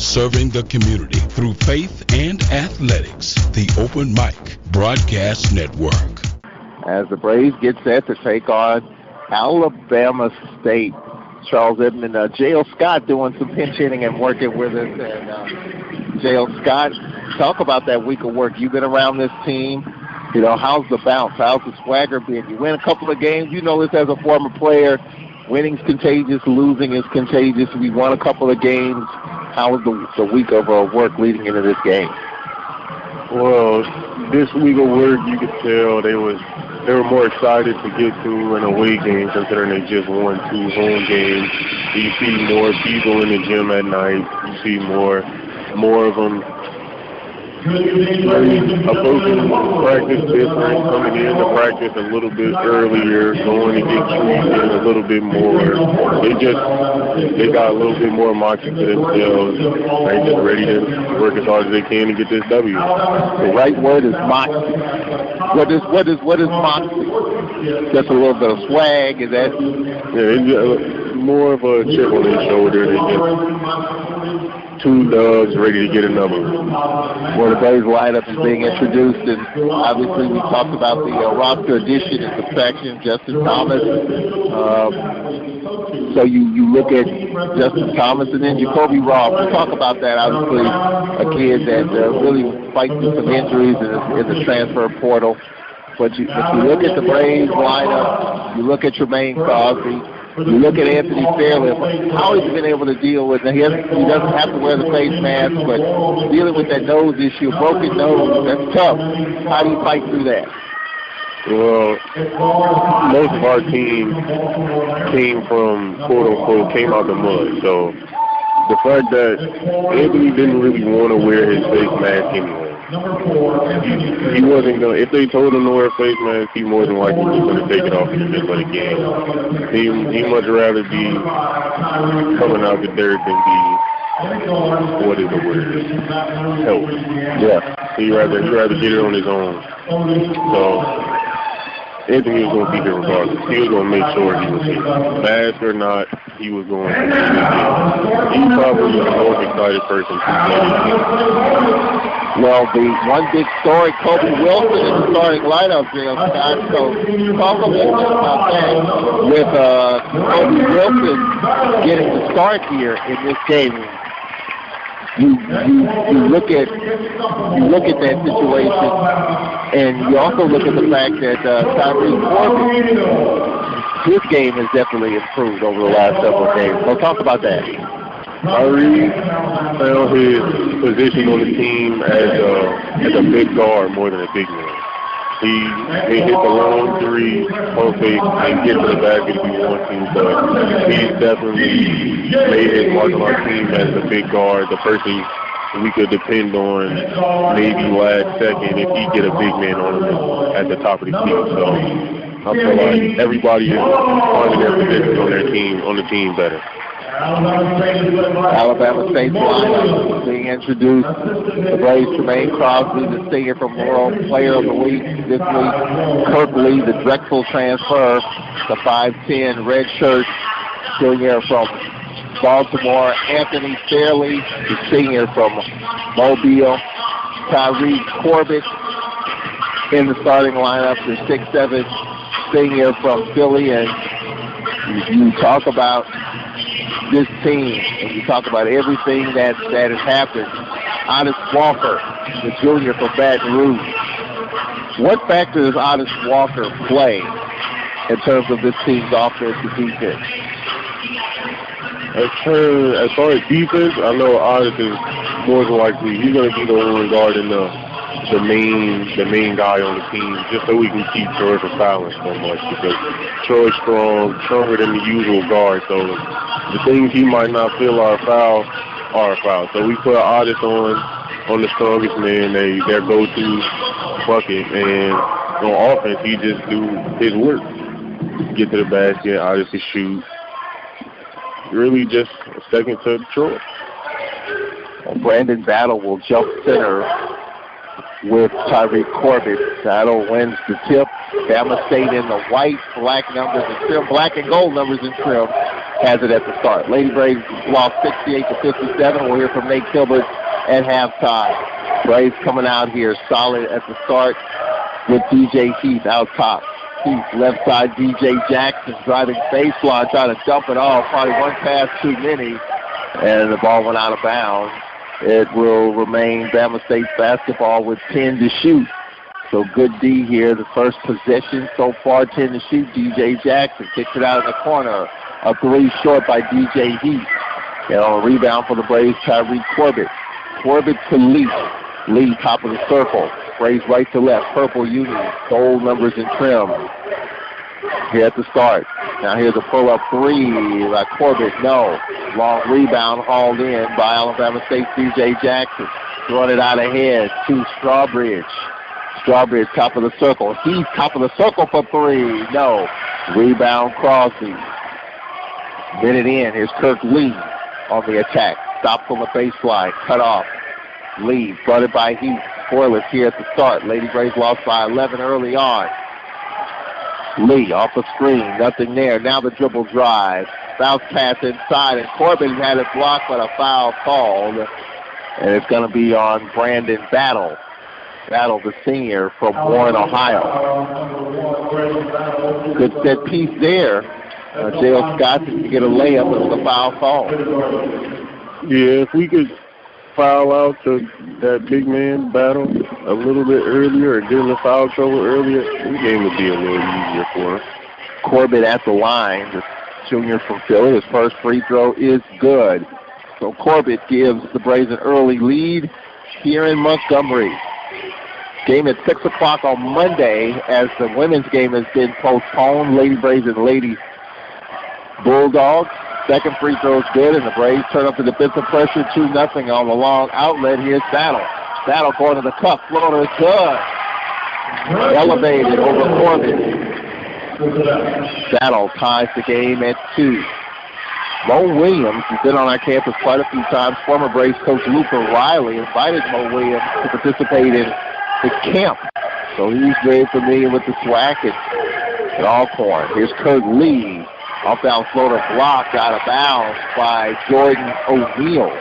serving the community through faith and athletics. The Open Mic Broadcast Network. As the Braves get set to take on Alabama State, Charles Edmond, J.L. Scott doing some pinch hitting and working with us. And J.L. Scott, talk about that week of work. You've been around this team. You know, how's the bounce? How's the swagger been? You win a couple of games. You know this as a former player. Winning's contagious. Losing is contagious. We won a couple of games. How was the week of work leading into this game? Well, this week of work, you could tell they were more excited to get to an away game considering they just won 2 home games. You see more people in the gym at night. You see more of them approaching practice different, coming in to practice a little bit earlier, going to get treated a little bit more. They got a little bit more moxie to themselves. They're just ready to work as hard as they can to get this W. The right word is moxie. What is moxie? Just a little bit of swag, is that? Yeah, it's more of a chip on their shoulder. They just 2 dubs, ready to get another one. Well, the Braves lineup is being introduced, and obviously we talked about the roster addition and subtraction. Justin Thomas. So you look at Justin Thomas and then Jacoby Ross. We'll talk about that. Obviously, a kid that really fighting through some injuries in the transfer portal. But you look at the Braves lineup, you look at Tremaine Crosby, you look at Anthony Fairley, how he's been able to deal with it. He doesn't have to wear the face mask, but dealing with that nose issue, broken nose, that's tough. How do you fight through that? Well, most of our team came from, quote-unquote, came out the mud. So the fact that Anthony didn't really want to wear his face mask anyway. He wasn't going to, if they told him to wear a face mask, he more than likely was going to take it off in the middle of the game. He'd much rather be coming out the dirt than be, what is the word? Help. Yeah. He'd rather get it on his own. So Edmond was going to be here regardless. He was going to make sure he was here. Mask or not, he was going to be here. He's probably the most excited person to play this game. Well, the one big story, Kobe Wilson in the starting lineup, J.L. Scott. So talk a little bit about that with Kobe Wilson getting the start here in this game. You look at that situation, and you also look at the fact that Tyree Corbett, his game has definitely improved over the last several games. So talk about that. Tyree found his position on the team as a big guard more than a big man. He hit the long 3, perfect, and get to the basket if he wants to, but he's definitely made his mark on our team as a big guard, the person we could depend on maybe last second if he get a big man on him at the top of the field. So I feel like everybody is finding their position on the team better. Alabama State's lineup being introduced. The Braves, Tremaine Crosby, the senior from Laurel, Player of the Week this week. Kirk Lee, the Drexel transfer, the 5'10", red shirt, senior from Baltimore. Anthony Fairley, the senior from Mobile. Tyree Corbett in the starting lineup, the 6'7", senior from Philly. And you talk about this team, and you talk about everything that has happened. Otis Walker, the junior from Baton Rouge. What factor does Otis Walker play in terms of this team's offense and defense? As far as defense, I know Otis is more than likely he's going to be the one guarding the main guy on the team, just so we can keep Troy from fouling so much, because Troy's stronger than the usual guard. So the things he might not feel are a foul. So we put Otis on the strongest man, their go-to bucket, and on offense he just do his work, get to the basket, Otis to shoot. Really just a second to Troy. Brandon Battle will jump center with Tyree Corbett. Battle wins the tip. Bama State in the white, black numbers and trim, black and gold numbers and trim. has it at the start. Lady Braves lost 68-57. We'll hear from Nate Kilbert at halftime. Braves coming out here solid at the start with DJ Heath out top. Heath, left side, DJ Jackson driving baseline, trying to dump it off. Probably one pass too many, and the ball went out of bounds. It will remain Bama State's basketball with 10 to shoot. So good D here, the first possession so far, 10 to shoot. DJ Jackson kicks it out in the corner. A three short by DJ Heath. And on a rebound for the Braves, Tyreek Corbett. Corbett to Lee. Lee, top of the circle. Braves right to left. Purple uni. Gold numbers in trim. Here at the start. Now here's a pull-up three by Corbett. No. Long rebound hauled in by Alabama State's DJ Jackson. Throwing it out ahead to Strawbridge. Strawbridge, top of the circle. Heath, top of the circle for three. No. Rebound Crosby. Minute in. Here's Kirk Lee on the attack. Stopped on the baseline. Cut off. Lee, fronted by Heath. Spoilers here at the start. Lady Braves lost by 11 early on. Lee off the screen. Nothing there. Now the dribble drive. Bounce pass inside. And Corbin had it blocked, but a foul called. And it's going to be on Brandon Battle. Battle, the senior from Warren, Ohio. Good set piece there. J.L. Scott to get a layup with the foul call. Yeah, if we could foul out to that big man Battle a little bit earlier or get in the foul trouble earlier, the game would be a little easier for him. Corbett at the line, the junior from Philly. His first free throw is good. So Corbett gives the Braves an early lead here in Montgomery. Game at 6 o'clock on Monday as the women's game has been postponed. Lady Braves and Lady Bulldogs. Second free throw is good, and the Braves turn up the defensive pressure 2-0 on the long outlet. Here's Battle. Battle going to the cup. Floater is good. Elevated over Corbett. Battle ties the game at 2. Mo Williams has been on our campus quite a few times. Former Braves coach Luca Riley invited Mo Williams to participate in the camp. So he's very familiar with the SWAC at Alcorn. Here's Kurt Lee. Off-bound floater blocked out of bounds by Jordan O'Neal.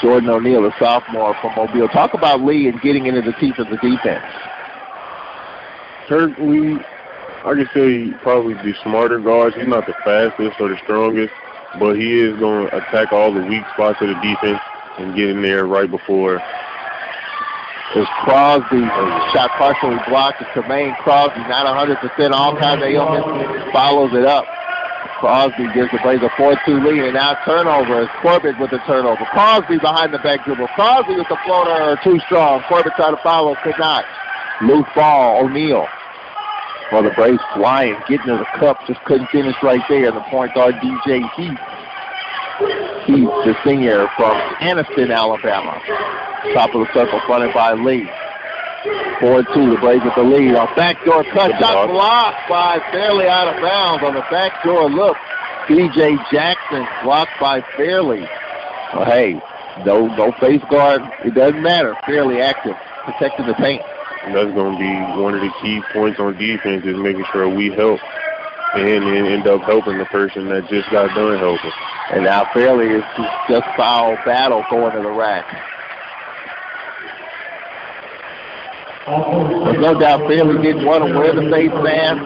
Jordan O'Neal, the sophomore from Mobile. Talk about Lee and getting into the teeth of the defense. Kurt Lee, I can say probably the smarter guards. He's not the fastest or the strongest, but he is going to attack all the weak spots of the defense and get in there right before. As Crosby shot partially blocked. It's Tremaine Crosby, not 100%. All kinds of ailments, follows it up. Crosby gives the Braves a 4-2 lead, and now turnover is Corbett with the turnover. Crosby behind the back dribble. Crosby with the floater, too strong. Corbett tried to follow, could not. Loose ball, O'Neal. Well, the Braves flying, getting to the cup, just couldn't finish right there. The point guard, DJ Heath. Heath, the senior from Anniston, Alabama. Top of the circle, fronted by Lee. 4-2, the Braves with the lead. On backdoor cut, shot blocked by Fairley out of bounds on the backdoor look. DJ Jackson blocked by Fairley. Well, hey, no face guard. It doesn't matter. Fairley active, protecting the paint. And that's going to be one of the key points on defense is making sure we help and end up helping the person that just got done helping. And now Fairley is just foul Battle going to the rack. There's no doubt Fairley didn't want to wear the face mask.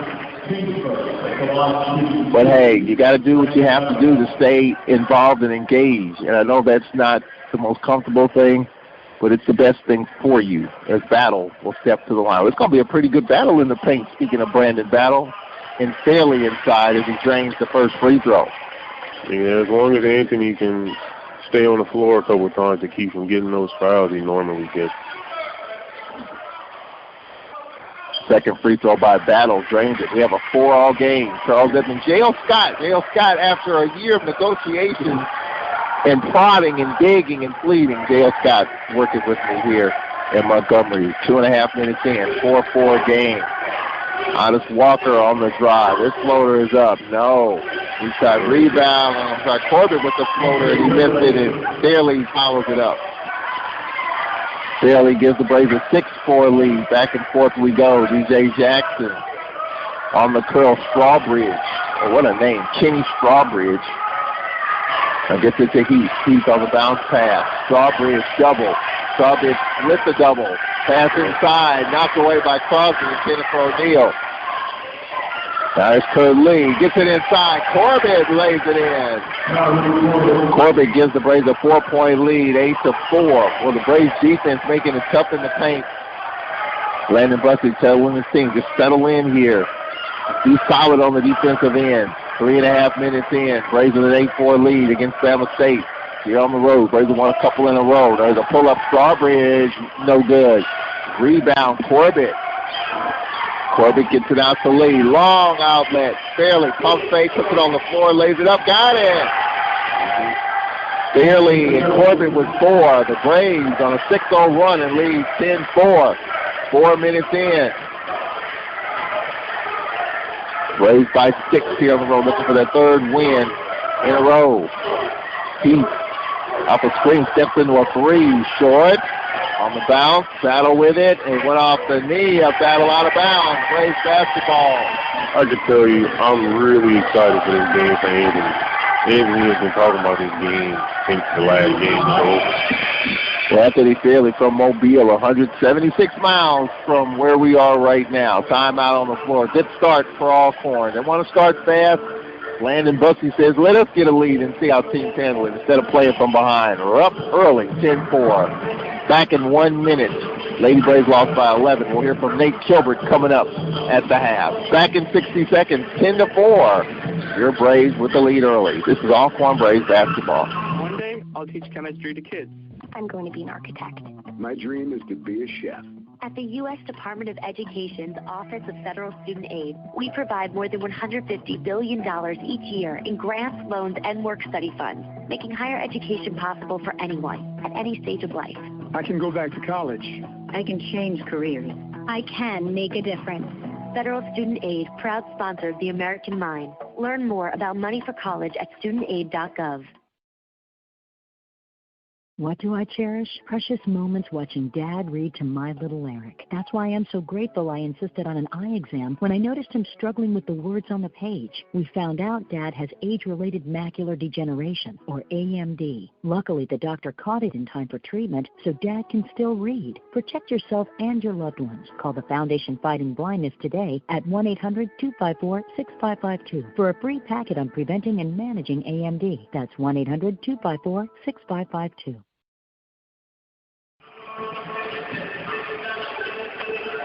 But, hey, you got to do what you have to do to stay involved and engaged. And I know that's not the most comfortable thing, but it's the best thing for you as Battle will step to the line. It's going to be a pretty good battle in the paint, speaking of Brandon Battle, and Fairley inside as he drains the first free throw. Yeah, as long as Anthony can stay on the floor a couple of times to keep from getting those fouls he normally gets. Second free throw by Battle drains it. We have a 4-all game. Charles Edmond, J.L. Scott, after a year of negotiations and prodding and digging and pleading, J.L. Scott working with me here in Montgomery. 2.5 minutes in, 4-4 game. Honest Walker on the drive. This floater is up. No. He tried rebound. Corbett with the floater, and he missed it, and Fairley follows it up. Fairley gives the Braves a 6-4 lead. Back and forth we go. DJ Jackson on the curl. Strawbridge Oh, what a name, Kenny Strawbridge. I guess it's a Heath. Heath on the bounce pass. Strawbridge double. Strawbridge with the double. Pass inside, knocked away by Crosby and Jennifer O'Neal. Now it's Kurt Lee. Gets it inside. Corbett lays it in. Corbett gives the Braves a 4-point lead, 8-4. Well, the Braves defense making it tough in the paint. Landon Bussey telling his team, just settle in here. Be solid on the defensive end. 3.5 minutes in. Braves with an 8-4 lead against Bama State. Here on the road. Braves won a couple in a row. There's a pull-up. Strawbridge, no good. Rebound, Corbett. Corbett gets it out to Lee. Long outlet. Fairley pump fake, puts it on the floor, lays it up. Got it. Fairley and Corbett with 4. The Braves on a 6-0 run and lead 10-4. 4 minutes in. Braves by 6 here on the road, looking for their 3rd win in a row. Heath off a screen, steps into a 3, short. On the bounce, battle with it, and went off the knee, a battle out of bounds. Braves basketball. I can tell you, I'm really excited for this game for Edmond. Edmond has been talking about this game since the last game was over. Well, Anthony Fairley from Mobile, 176 miles from where we are right now. Timeout on the floor. Good start for Alcorn. They want to start fast. Landon Bussey says, let us get a lead and see how teams handle it instead of playing from behind. We're up early, 10-4. Back in 1 minute. Lady Braves lost by 11. We'll hear from Nate Kilbert coming up at the half. Back in 60 seconds, 10-4. Your Braves with the lead early. This is Alcorn Braves basketball. One day, I'll teach chemistry to kids. I'm going to be an architect. My dream is to be a chef. At the U.S. Department of Education's Office of Federal Student Aid, we provide more than $150 billion each year in grants, loans, and work-study funds, making higher education possible for anyone at any stage of life. I can go back to college. I can change careers. I can make a difference. Federal Student Aid, proud sponsor of the American Mind. Learn more about money for college at studentaid.gov. What do I cherish? Precious moments watching Dad read to my little Eric. That's why I'm so grateful I insisted on an eye exam when I noticed him struggling with the words on the page. We found out Dad has age-related macular degeneration, or AMD. Luckily, the doctor caught it in time for treatment, so Dad can still read. Protect yourself and your loved ones. Call the Foundation Fighting Blindness today at 1-800-254-6552 for a free packet on preventing and managing AMD. That's 1-800-254-6552.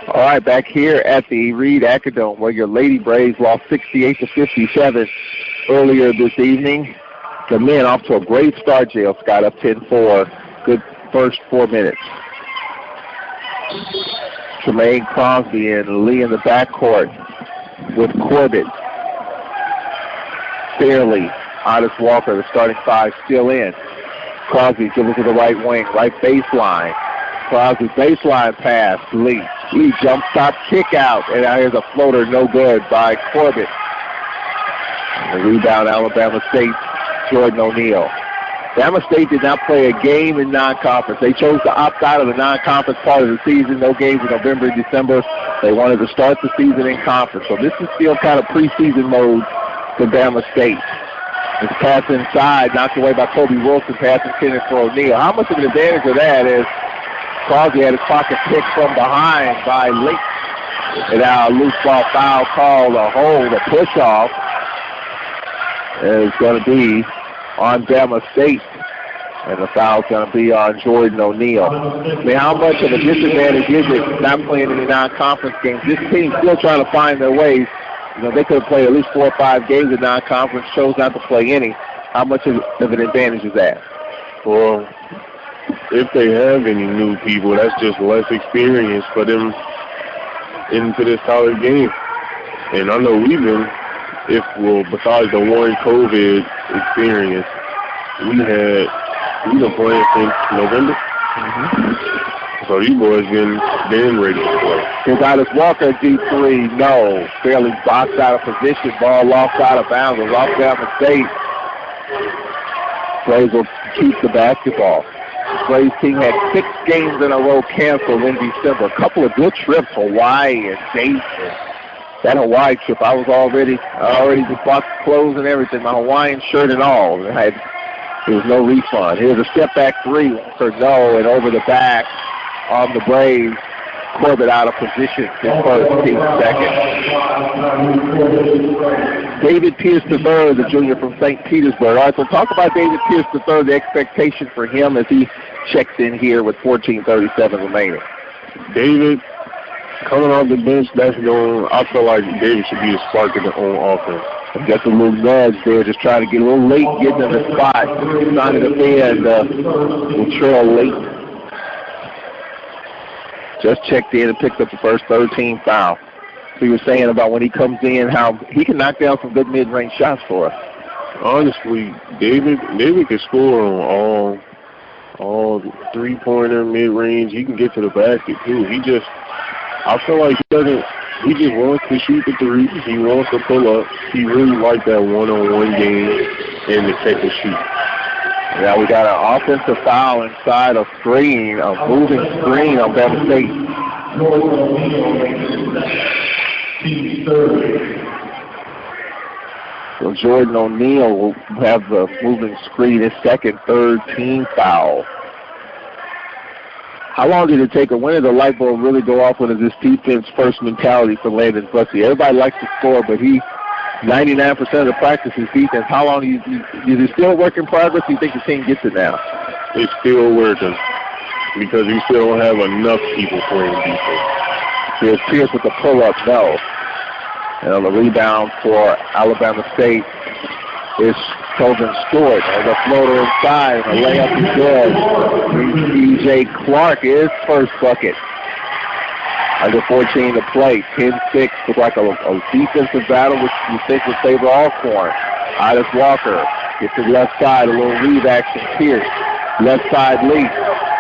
All right, back here at the Reed Acadome, where your Lady Braves lost 68-57 earlier this evening. The men off to a great start, J.L. Scott, up 10-4. Good first 4 minutes. Tremaine Crosby and Lee in the backcourt with Corbett. Fairley, Otis Walker, the starting 5, still in. Crosby dribbles to the right wing, right baseline. Crosby baseline pass, Lee. Lee jump stop, kick out, and now here's a floater, no good by Corbett. The rebound, Alabama State, Jordan O'Neal. Bama State did not play a game in non-conference. They chose to opt out of the non-conference part of the season. No games in November and December. They wanted to start the season in conference. So this is still kind of preseason mode for Bama State. It's pass inside, knocked away by Kobe Wilson, pass intended for O'Neal. How much of an advantage of that is Crosby had his pocket picked from behind by Lake. And now a loose ball foul called, a hold, a push-off. Is going to be on Bama State. And the foul's going to be on Jordan O'Neal. I mean, how much of a disadvantage is it not playing any non-conference games? This team's still trying to find their ways. You know, they could have played at least 4 or 5 games in non-conference, chose not to play any. How much of an advantage is that? Well, if they have any new people, that's just less experience for them into this college game. And I know besides the one COVID experience, we've been playing since November. Mm-hmm. So these boys been ready to play. Here's Otis Walker, D3, no. Fairly boxed out of position, ball lost out of bounds, was off Bama State. Braves will keep the basketball. The Braves team had 6 games in a row canceled in December. A couple of good trips, Hawaii and Dayton. That Hawaii trip, I already just bought the clothes and everything, my Hawaiian shirt and all. There was no refund. Here's a step back three for no, and over the back on the Braves. Corbett out of position. His first team second. David Pierce III, the junior from St. Petersburg. All right, so talk about David Pierce III, the expectation for him as he checks in here with 14:37 remaining. David, coming off the bench, I feel like David should be a spark on offense. Got a little nudge there, just trying to get a little late, getting in the spot. Trying to defend, will trail late. Just checked in and picked up the first 13 foul. So you were saying about when he comes in, how he can knock down some good mid-range shots for us. Honestly, David can score on all three-pointer, mid-range. He can get to the basket too. I feel like he just wants to shoot the threes. He wants to pull up. He really likes that one-on-one game and to take a shoot. Now we got an offensive foul inside a screen, a moving screen on Bama State. So Jordan O'Neal will have the moving screen, his third team foul. How long did it take, or when did the light bulb really go off? When is this defense first mentality for Landon Bussey? Everybody likes to score, but 99% of the practice is defense. How long is it still a work in progress? Do you think the team gets it now? It's still working because we still don't have enough people playing defense. Here's Pierce with the pull-up, no. And on the rebound for Alabama State is Colvin Stewart. There's a floater inside, and the layup is good. E.J. Clark, his first bucket. Under 14 to play. 10-6 look like a defensive battle, which you think would favor Alcorn. Idis Walker gets to the left side, a little read action. Pierce, left side lead,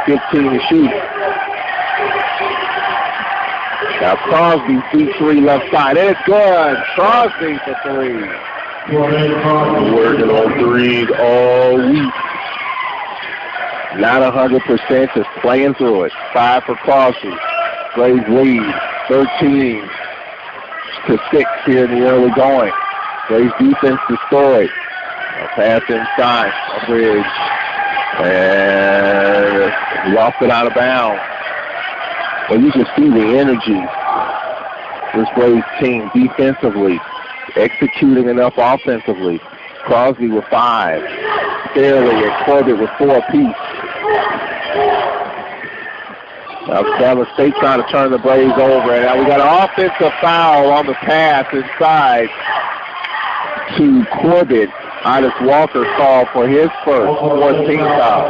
15 to shoot. Now Crosby, deep three left side, and it's good. Crosby for three. Working on threes all week. Not 100%, just playing through it. 5 for Crosby. Braves lead 13-6 here in the early going. Braves defense destroyed. A pass inside, a bridge, and lost it out of bounds. But you can see the energy this Braves team defensively, executing enough offensively. Crosby with 5, Fairley and Corbett with 4 apiece. Now Bama State trying to turn the Braves over, and now we got an offensive foul on the pass inside to Corbett. Idis Walker called for his first 14 foul.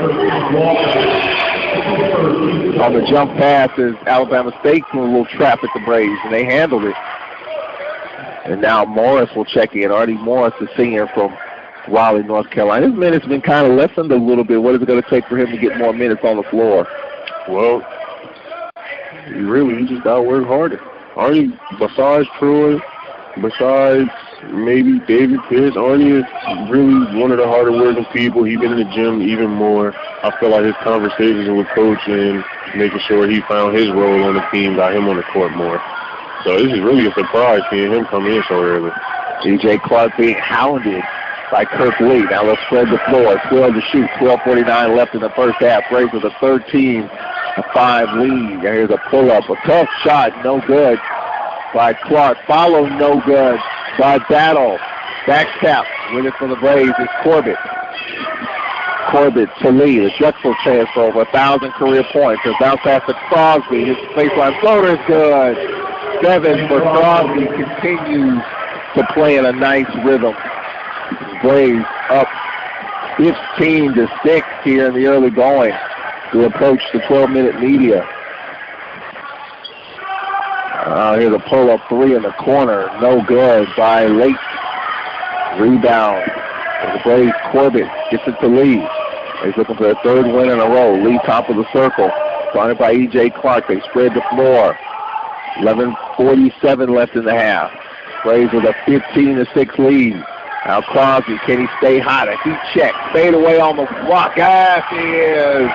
On the jump passes, Alabama State threw a little trap at the Braves, and they handled it. And now Morris will check in. Artie Morris, the senior from Raleigh, North Carolina. His minutes have been kind of lessened a little bit. What is it going to take for him to get more minutes on the floor? Well, he just got to work harder. Arnie, besides Troy, besides maybe David Pierce, Arnie is really one of the harder working people. He's been in the gym even more. I feel like his conversations with Coach and making sure he found his role on the team got him on the court more. So this is really a surprise seeing him come in so early. E.J. Clark being hounded by Kirk Lee. Now let's spread the floor. 12 to shoot. 12:49 left in the first half. Braves with a 13-5 lead. Here's a pull-up. A tough shot. No good by Clark. Follow no good by Battle. Back tap with it for the Braves is Corbett. Corbett to Lee. The Drexel transfer over 1,000 career points. And bounce pass to Crosby. His baseline floater is good. 7 for Crosby. Continues to play in a nice rhythm. Braves up 15-6 here in the early going to approach the 12-minute media. Here's a pull-up 3 in the corner. No good by Lake. Rebound. The Braves, Corbett gets it to Lee. He's looking for a third win in a row. Lee top of the circle. Guarded by E.J. Clark. They spread the floor. 11:47 left in the half. Braves with a 15-6 lead. Now Crosby, can he stay hot? A heat check. Fade away on the block. Yes, he is.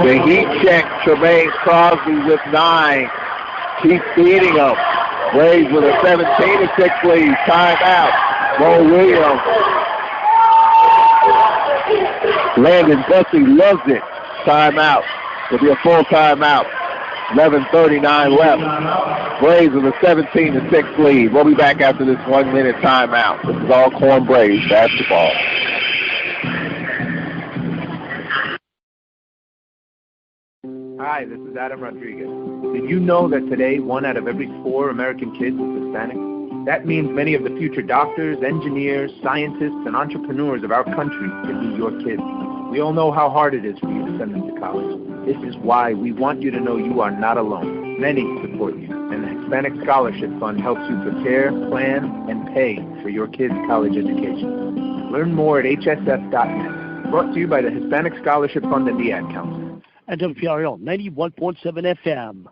The heat check. Tremaine Crosby with 9. Keep feeding him. Braves with a 17-6 lead. Timeout. Mo Williams. Landon Bussey loves it. Timeout. It'll be a full timeout. 11:39 left. Braves with a 17-6 lead. We'll be back after this 1-minute timeout. This is Alcorn Braves basketball. Hi, this is Adam Rodriguez. Did you know that today 1 out of every 4 American kids is Hispanic? That means many of the future doctors, engineers, scientists, and entrepreneurs of our country can be your kids. We all know how hard it is for you to send them to college. This is why we want you to know you are not alone. Many support you, and the Hispanic Scholarship Fund helps you prepare, plan, and pay for your kids' college education. Learn more at hsf.net. Brought to you by the Hispanic Scholarship Fund and the Ad Council. And WPRL 91.7 FM.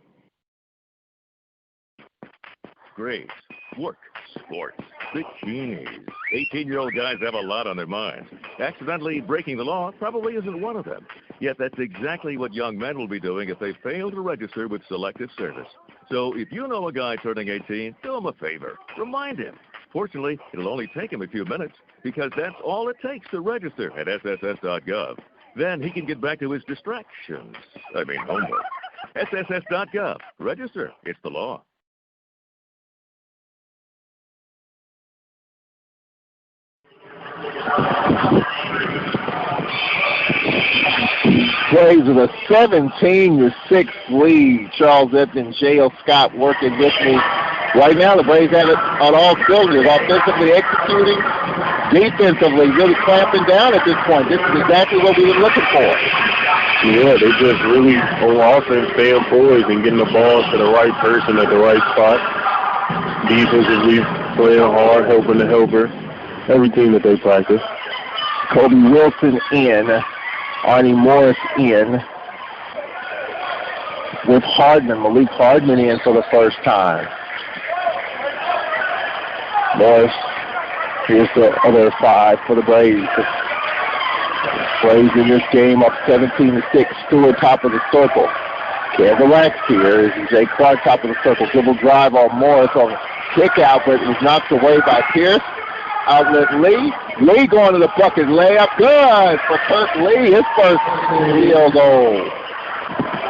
Grades, work, sports, bikinis. 18-year-old guys have a lot on their minds. Accidentally breaking the law probably isn't one of them. Yet that's exactly what young men will be doing if they fail to register with Selective Service. So if you know a guy turning 18, do him a favor. Remind him. Fortunately, it'll only take him a few minutes because that's all it takes to register at sss.gov. Then he can get back to his distractions. Homework. sss.gov. Register. It's the law. Braves with a 17-6 lead. Charles Edmond, J.L. Scott working with me. Right now, the Braves have it on all cylinders. Offensively executing, defensively really clamping down at this point. This is exactly what we were looking for. Yeah, they just really on offense staying poised and getting the ball to the right person at the right spot. Defensively playing hard, helping the helper. Everything that they practice. Kobe Wilson in. Arnie Morris in. With Malik Hardman in for the first time. Morris, here's the other 5 for the Braves. Braves in this game up 17-6. Stewart top of the circle. Can't relax here. This is Jay Clark top of the circle. Dribble drive on Morris on the kick out, but it was knocked away by Pierce. Outlet Lee. Lee going to the bucket. Layup good for Kurt Lee. His first field goal.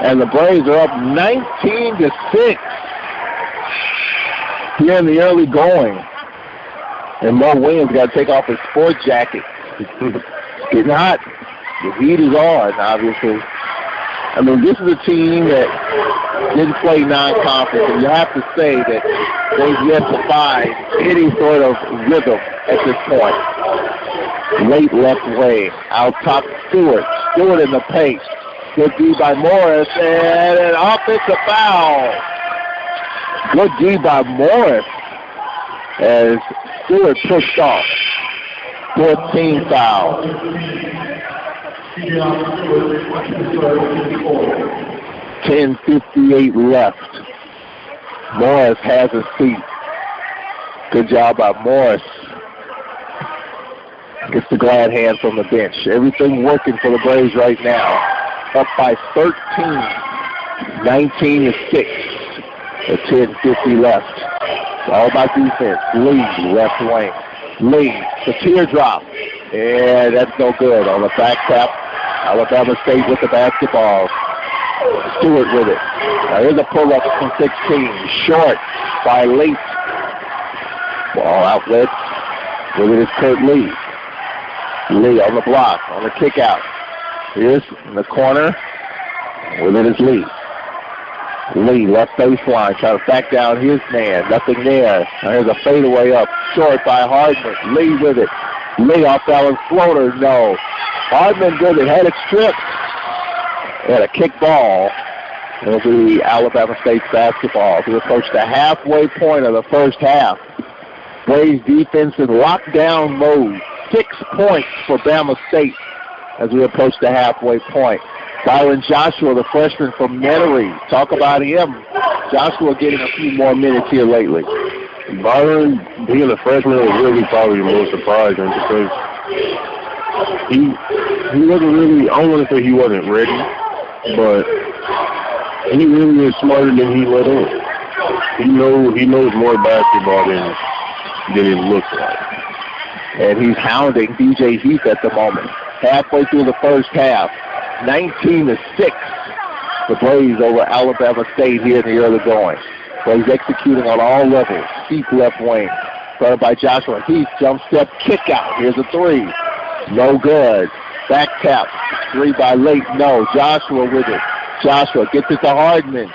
And the Braves are up 19-6 here in the early going. And Mo Williams got to take off his sport jacket. It's getting hot. The heat is on, obviously. This is a team that didn't play non-conference, and you have to say that they've yet to find any sort of rhythm at this point. Late left way, out top Stewart. Stewart in the paint. Good D by Morris, and an offensive foul. Good D by Morris as Stewart pushed off. 14 foul. 10:58 left. Morris has a seat. Good job by Morris. Gets the glad hand from the bench. Everything working for the Braves right now. Up by 13. 19-6. At 10:50 left. It's all about defense. Lee, left wing. Lee, the teardrop. And that's no good. On the back tap, Alabama State with the basketball. Stewart with it. Now here's a pull-up from 16. Short by Lee. Ball outlet. With it is Kurt Lee. Lee on the block, on the kick out. Here's in the corner. With it is Lee. Lee, left baseline, trying to back down his man. Nothing there. Now here's a fadeaway up. Short by Hardman. Lee with it. Lee off balance floater. No. Hardman with it. Had it stripped. And a kick ball. It'll be Alabama State's basketball. We approach the halfway point of the first half. Braves defense in lockdown mode. 6 points for Bama State as we approach the halfway point. Byron Joshua, the freshman from Metairie. Talk about him. Joshua getting a few more minutes here lately. Byron, being a freshman, was really probably the most surprising because he wasn't really, I don't want to say he wasn't ready, but he really is smarter than he let on. He knows more basketball than it looks like. And he's hounding DJ Heath at the moment. Halfway through the first half, 19-6. The Blaze over Alabama State here in the early going. Blaze executing on all levels. Heath left wing. Started by Joshua Heath. Jump step kick out. Here's a three. No good. Back tap. Three by Lake. No. Joshua with it. Joshua gets it to Hardman.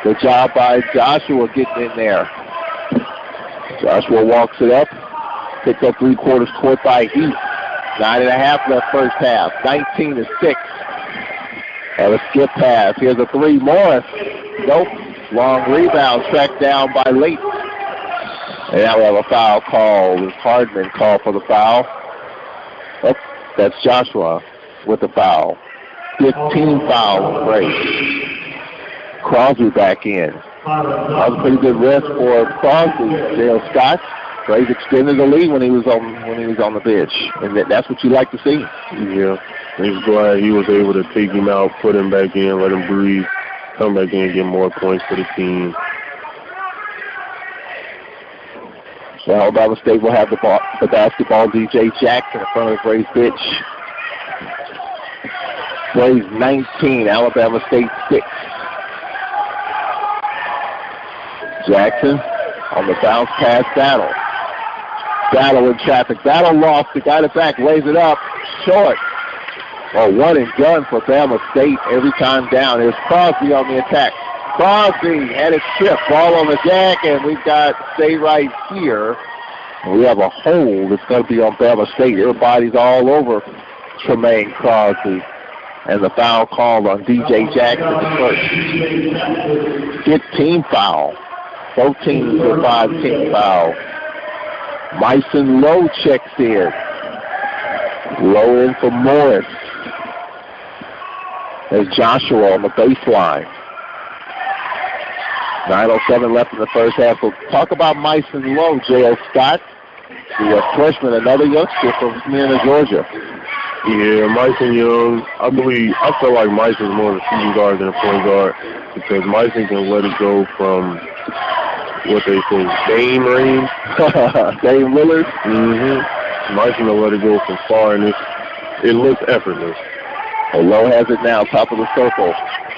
Good job by Joshua getting in there. Joshua walks it up. Picks up 3/4 court by Heath. 9.5 left first half. 19-6. And a skip pass. Here's a three. Morris. Nope. Long rebound tracked down by Lake. And now we have a foul call. Hardman called for the foul. Oh, that's Joshua with the foul. 15 foul break. Crosby back in. That was a pretty good rest for Crosby. Dale Scott. Braves extended the lead when he was on the bench, and that's what you like to see. Yeah, he's glad he was able to take him out, put him back in, let him breathe, come back in and get more points for the team. So Alabama State will have the basketball. DJ Jackson in front of the Braves bench. Braves 19, Alabama State 6. Jackson on the bounce pass. Battle in traffic. Battle lost. He got it back. Lays it up. Short. Oh, one and done for Bama State every time down. There's Crosby on the attack. Crosby had it stripped. Ball on the deck, and we've got stay right here. And we have a hold that's going to be on Bama State. Everybody's all over Tremaine Crosby. And the foul called on DJ Jackson the first. 15 foul. Both teams with 5-team foul. Myson Lowe checks in. Low in for Morris. There's Joshua on the baseline. 9:07 left in the first half. So talk about Myson Lowe, J.L. Scott. The freshman, another youngster from Smyrna, Georgia. Yeah, Myson Young. I feel like Myson's more of a shooting guard than a point guard because Myson can let it go from what they say, Dame range. Dame Lillard. Mm-hmm. Myson will let it go from far, and it looks effortless. Lowe has it now, top of the circle.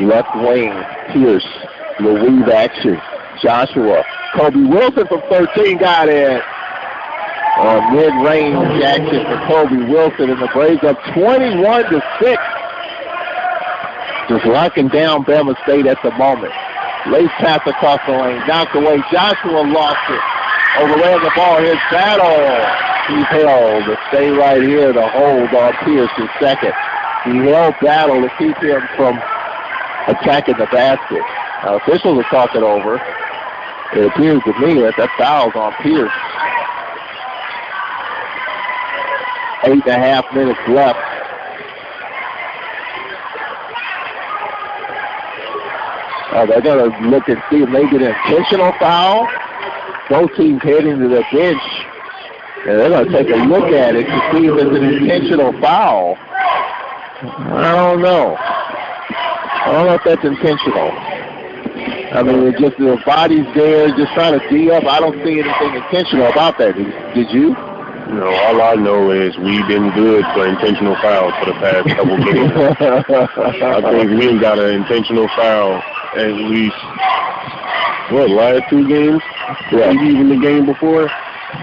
Left wing, Pierce. The weave action. Joshua. Kobe Wilson from 13 got it. Mid-range action for Kobe Wilson, and the Braves up 21-6. Just locking down Bama State at the moment. Late pass across the lane, knocked away. Joshua lost it. Overran the ball. Here's Battle. He held to stay right here to hold on Pierce in second. He held Battle to keep him from attacking the basket. Officials are talking over. It appears to me that foul's on Pierce. 8.5 minutes left. They're going to look and see if maybe an intentional foul. Both teams heading to the bench, and they're going to take a look at it to see if it's an intentional foul. I don't know. I don't know if that's intentional. I mean, it's just the body's there, just trying to D up. I don't see anything intentional about that. Did you? No, all I know is we've been good for intentional fouls for the past couple games. I think we've got an intentional foul at least, last 2 games? Yeah. Maybe even the game before.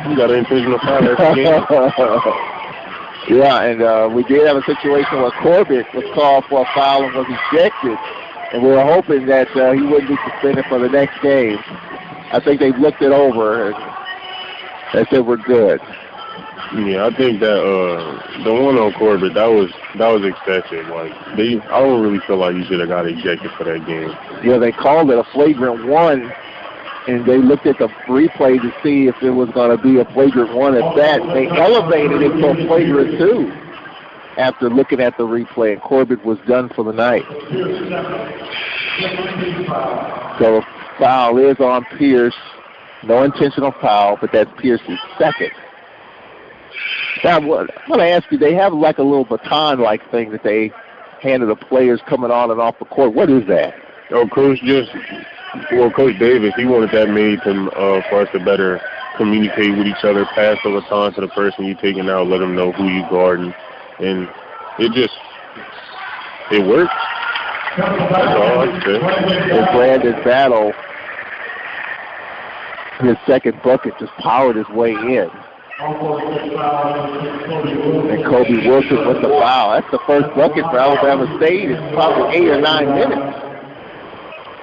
We got an intentional foul every game. Yeah, and we did have a situation where Corbett was called for a foul and was ejected. And we were hoping that he wouldn't be suspended for the next game. I think they've looked it over and they said we're good. Yeah, I think that the one on Corbett, that was excessive. Like I don't really feel like he should have got ejected for that game. Yeah, they called it a flagrant 1, and they looked at the replay to see if it was going to be a flagrant 1 at that. They elevated it to a flagrant 2 after looking at the replay, and Corbett was done for the night. So the foul is on Pierce. No intentional foul, but that's Pierce's second. Now, I'm going to ask you, they have like a little baton-like thing that they hand to the players coming on and off the court. What is that? Oh, Coach just Well, Coach Davis, he wanted that made for us to better communicate with each other, pass the baton to the person you're taking out, let them know who you're guarding. And it worked. That's all I can say. And Brandon Battle, his second bucket, just powered his way in. And Kobe Wilson with the foul. That's the first bucket for Alabama State. It's probably 8 or 9 minutes.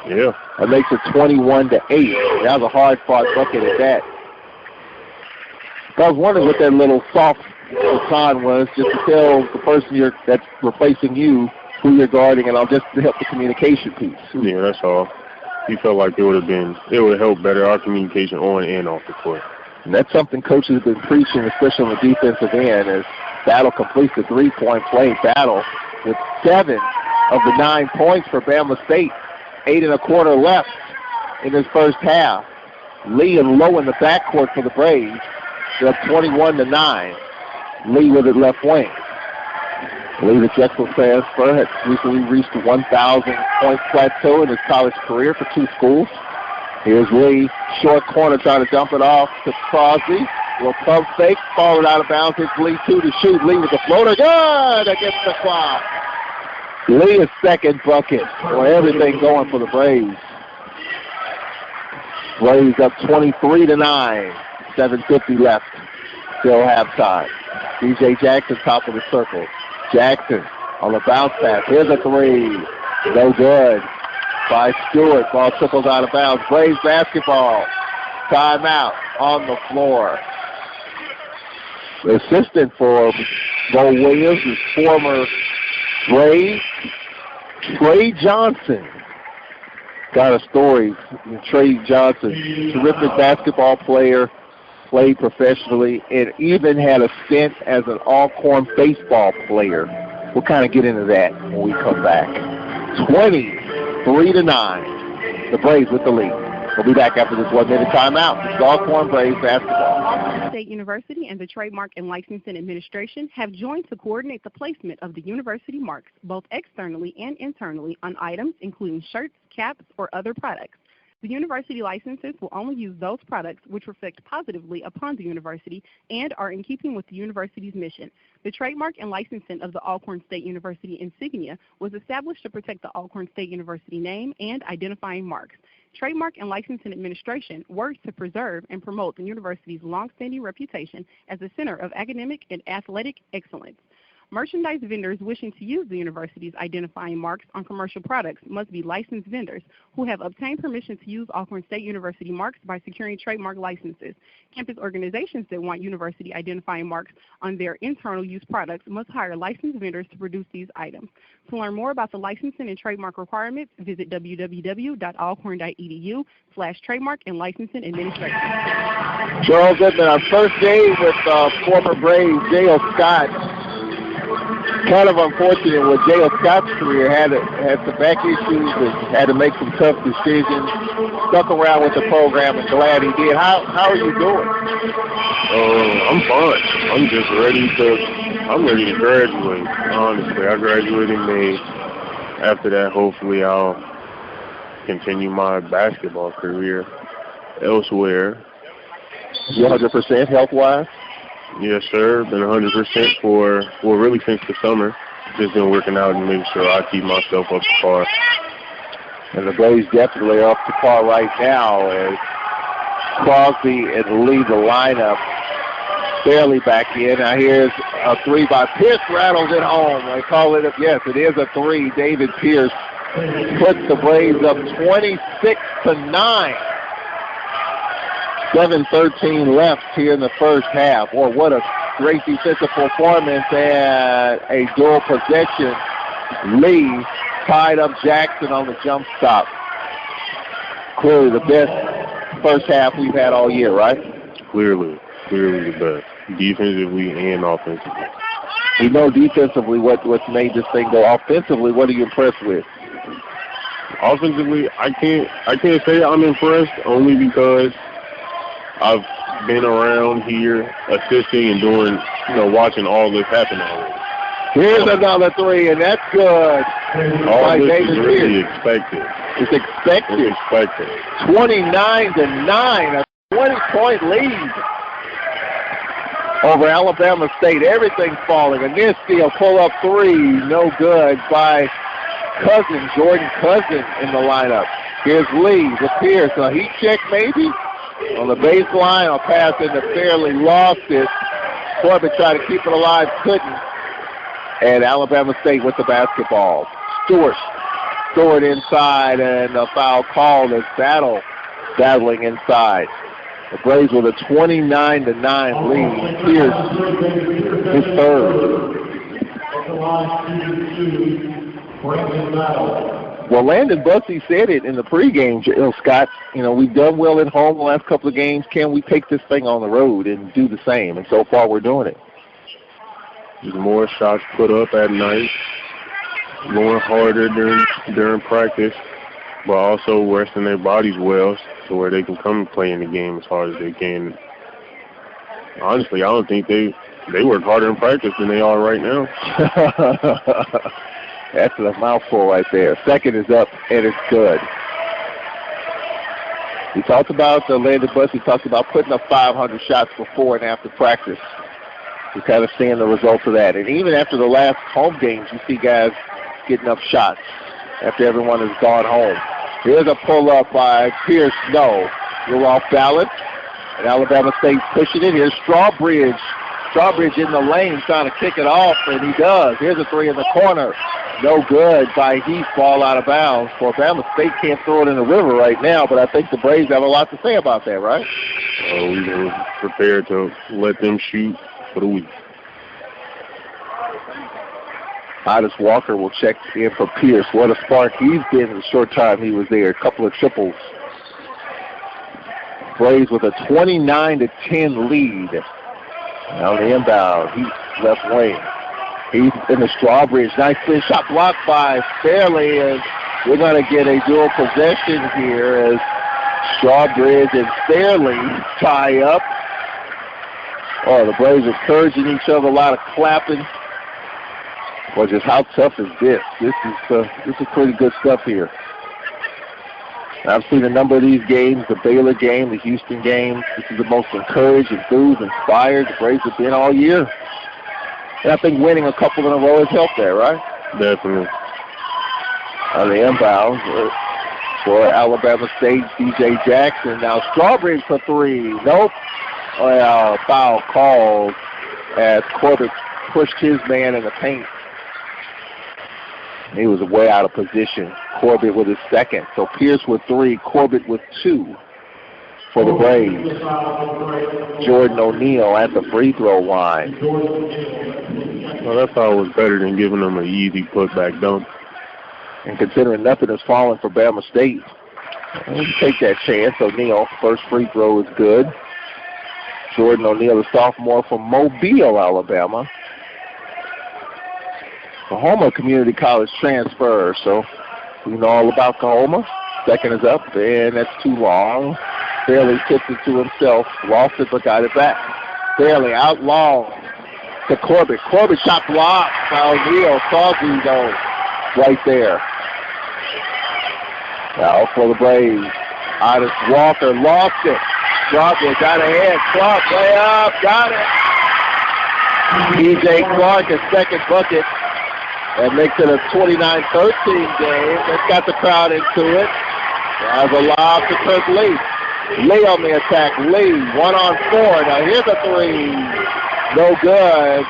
Yeah. That makes it 21-8. That was a hard-fought bucket at that. I was wondering what that little soft baton was, just to tell the person that's replacing you who you're guarding, and I'll just help the communication piece. Yeah, that's all. He felt like it would have helped better our communication on and off the court. And that's something coaches have been preaching, especially on the defensive end, as Battle completes the three-point play. Battle with 7 of the 9 points for Bama State. 8 1/4 left in this first half. Lee and Lowe in the backcourt for the Braves. They're up 21-9. Lee with it left wing. Lee, the Drexel transfer, has recently reached the 1,000-point plateau in his college career for 2 schools. Here's Lee, short corner, trying to dump it off to Crosby. Little pump fake, falling out of bounds. It's Lee 2 to shoot. Lee with the floater. Good against the clock. Lee's second bucket for everything going for the Braves. Braves up 23-9. 7:50 left. Still halftime. DJ Jackson, top of the circle. Jackson on the bounce pass. Here's a 3. No good. By Stewart. Ball trickles out of bounds. Braves basketball. Timeout on the floor. The assistant for Bo Williams is former Brave Trey Johnson. Got a story. Trey Johnson, terrific basketball player, played professionally, and even had a stint as an Alcorn baseball player. We'll kind of get into that when we come back. 23-9. The Braves with the lead. We'll be back after this 1-minute timeout. This is Alcorn Braves basketball. Alcorn State University and the Trademark and Licensing Administration have joined to coordinate the placement of the university marks, both externally and internally, on items including shirts, caps, or other products. The university licenses will only use those products which reflect positively upon the university and are in keeping with the university's mission. The trademark and licensing of the Alcorn State University insignia was established to protect the Alcorn State University name and identifying marks. Trademark and Licensing Administration works to preserve and promote the university's longstanding reputation as a center of academic and athletic excellence. Merchandise vendors wishing to use the university's identifying marks on commercial products must be licensed vendors who have obtained permission to use Alcorn State University marks by securing trademark licenses. Campus organizations that want university identifying marks on their internal use products must hire licensed vendors to produce these items. To learn more about the licensing and trademark requirements, visit www.alcorn.edu/trademark and licensing administration. Charles Edmond, our first day with former Brave J.O. Scott. Kind of unfortunate with J.O. Scott's career, had some back issues and had to make some tough decisions. Stuck around with the program and glad he did. How are you doing? I'm fine. I'm ready to graduate, honestly. I graduated in May. After that, hopefully I'll continue my basketball career elsewhere. You 100% health-wise? Yes, sir. Been 100% really since the summer. Just been working out and making sure I keep myself up to par. And the Braves definitely are up to par right now as Crosby and Lee, the lineup, barely back in. Now here's a 3 by Pierce, rattles it home. They call it yes, it is a 3. David Pierce puts the Braves up 26-9. 7:13 left here in the first half. Or what a great defensive performance and a dual possession. Lee tied up Jackson on the jump stop. Clearly the best first half we've had all year, right? Clearly the best, defensively and offensively. We know defensively what's made this thing go. Offensively, what are you impressed with? Offensively, I can't say I'm impressed only because I've been around here assisting and doing, watching all this happen already. Here's another three, and that's good. All this is really expected. It's expected. It's expected. 29-9, a 20-point lead over Alabama State. Everything's falling. A near steal, pull-up three, no good by Cousin, Jordan Cousin in the lineup. Here's Lee with Pierce. A heat check maybe on the baseline. A pass into Fairley, lost it. Corbett tried to keep it alive, couldn't. And Alabama State with the basketball. Stewart inside, and a foul called as battling inside. The Braves with a 29-9 lead. Pierce, his third. Well, Landon Bussey said it in the pregame, Scott. You know, we've done well at home the last couple of games. Can we take this thing on the road and do the same? And so far, we're doing it. There's more shots put up at night, going harder during practice, but also resting their bodies well to where they can come and play in the game as hard as they can. Honestly, I don't think they work harder in practice than they are right now. That's a mouthful right there. Second is up, and it's good. He talked about, Landon Bussey talked about putting up 500 shots before and after practice. We're kind of seeing the results of that. And even after the last home games, you see guys getting up shots after everyone has gone home. Here's a pull-up by Pierce. No. You're off balance. And Alabama State's pushing it. Here's Strawbridge. Strawbridge in the lane trying to kick it off, and he does. Here's a three in the corner. No good by Heath, ball out of bounds. Well, Alabama State can't throw it in the river right now, but I think the Braves have a lot to say about that, right? We were prepared to let them shoot for the week. Otis Walker will check in for Pierce. What a spark he's been in the short time he was there. A couple of triples. Braves with a 29-10 lead. Now the inbound. He's left wing. He's in the Strawbridge. Nice spin shot blocked by Fairley. And we're going to get a dual possession here as Strawbridge and Fairley tie up. Oh, the Braves are encouraging each other. A lot of clapping. Well, just how tough is this? This is pretty good stuff here. I've seen a number of these games, the Baylor game, the Houston game. This is the most encouraged, enthused, inspired the Braves have been all year. And I think winning a couple in a row has helped there, right? Definitely. On the inbound for Alabama State, DJ Jackson. Now Strawbridge for three. Nope. Well, foul called as Corbett pushed his man in the paint. He was way out of position. Corbett with his second. So Pierce with three, Corbett with two for the Braves. Jordan O'Neal at the free throw line. Well, that foul was better than giving them an easy putback dunk. And considering nothing has fallen for Bama State, we'll take that chance. O'Neal, first free throw is good. Jordan O'Neal, a sophomore from Mobile, Alabama. Kahoma Community College transfer, so we know all about Kahoma. Second is up, and that's too long. Fairley tipped it to himself, lost it, but got it back. Fairley out long to Corbett. Corbett shot blocked by O'Neal. Sawsey, though, right there. Now for the Braves. Otis Walker lost it. Strawbridge got ahead. Clark way up, got it. E.J. Clark, his second bucket. That makes it a 29-13 game. That's got the crowd into it. Has a lob to Kirk Lee. Lee on the attack. Lee, 1-on-4. Now here's a three. No good.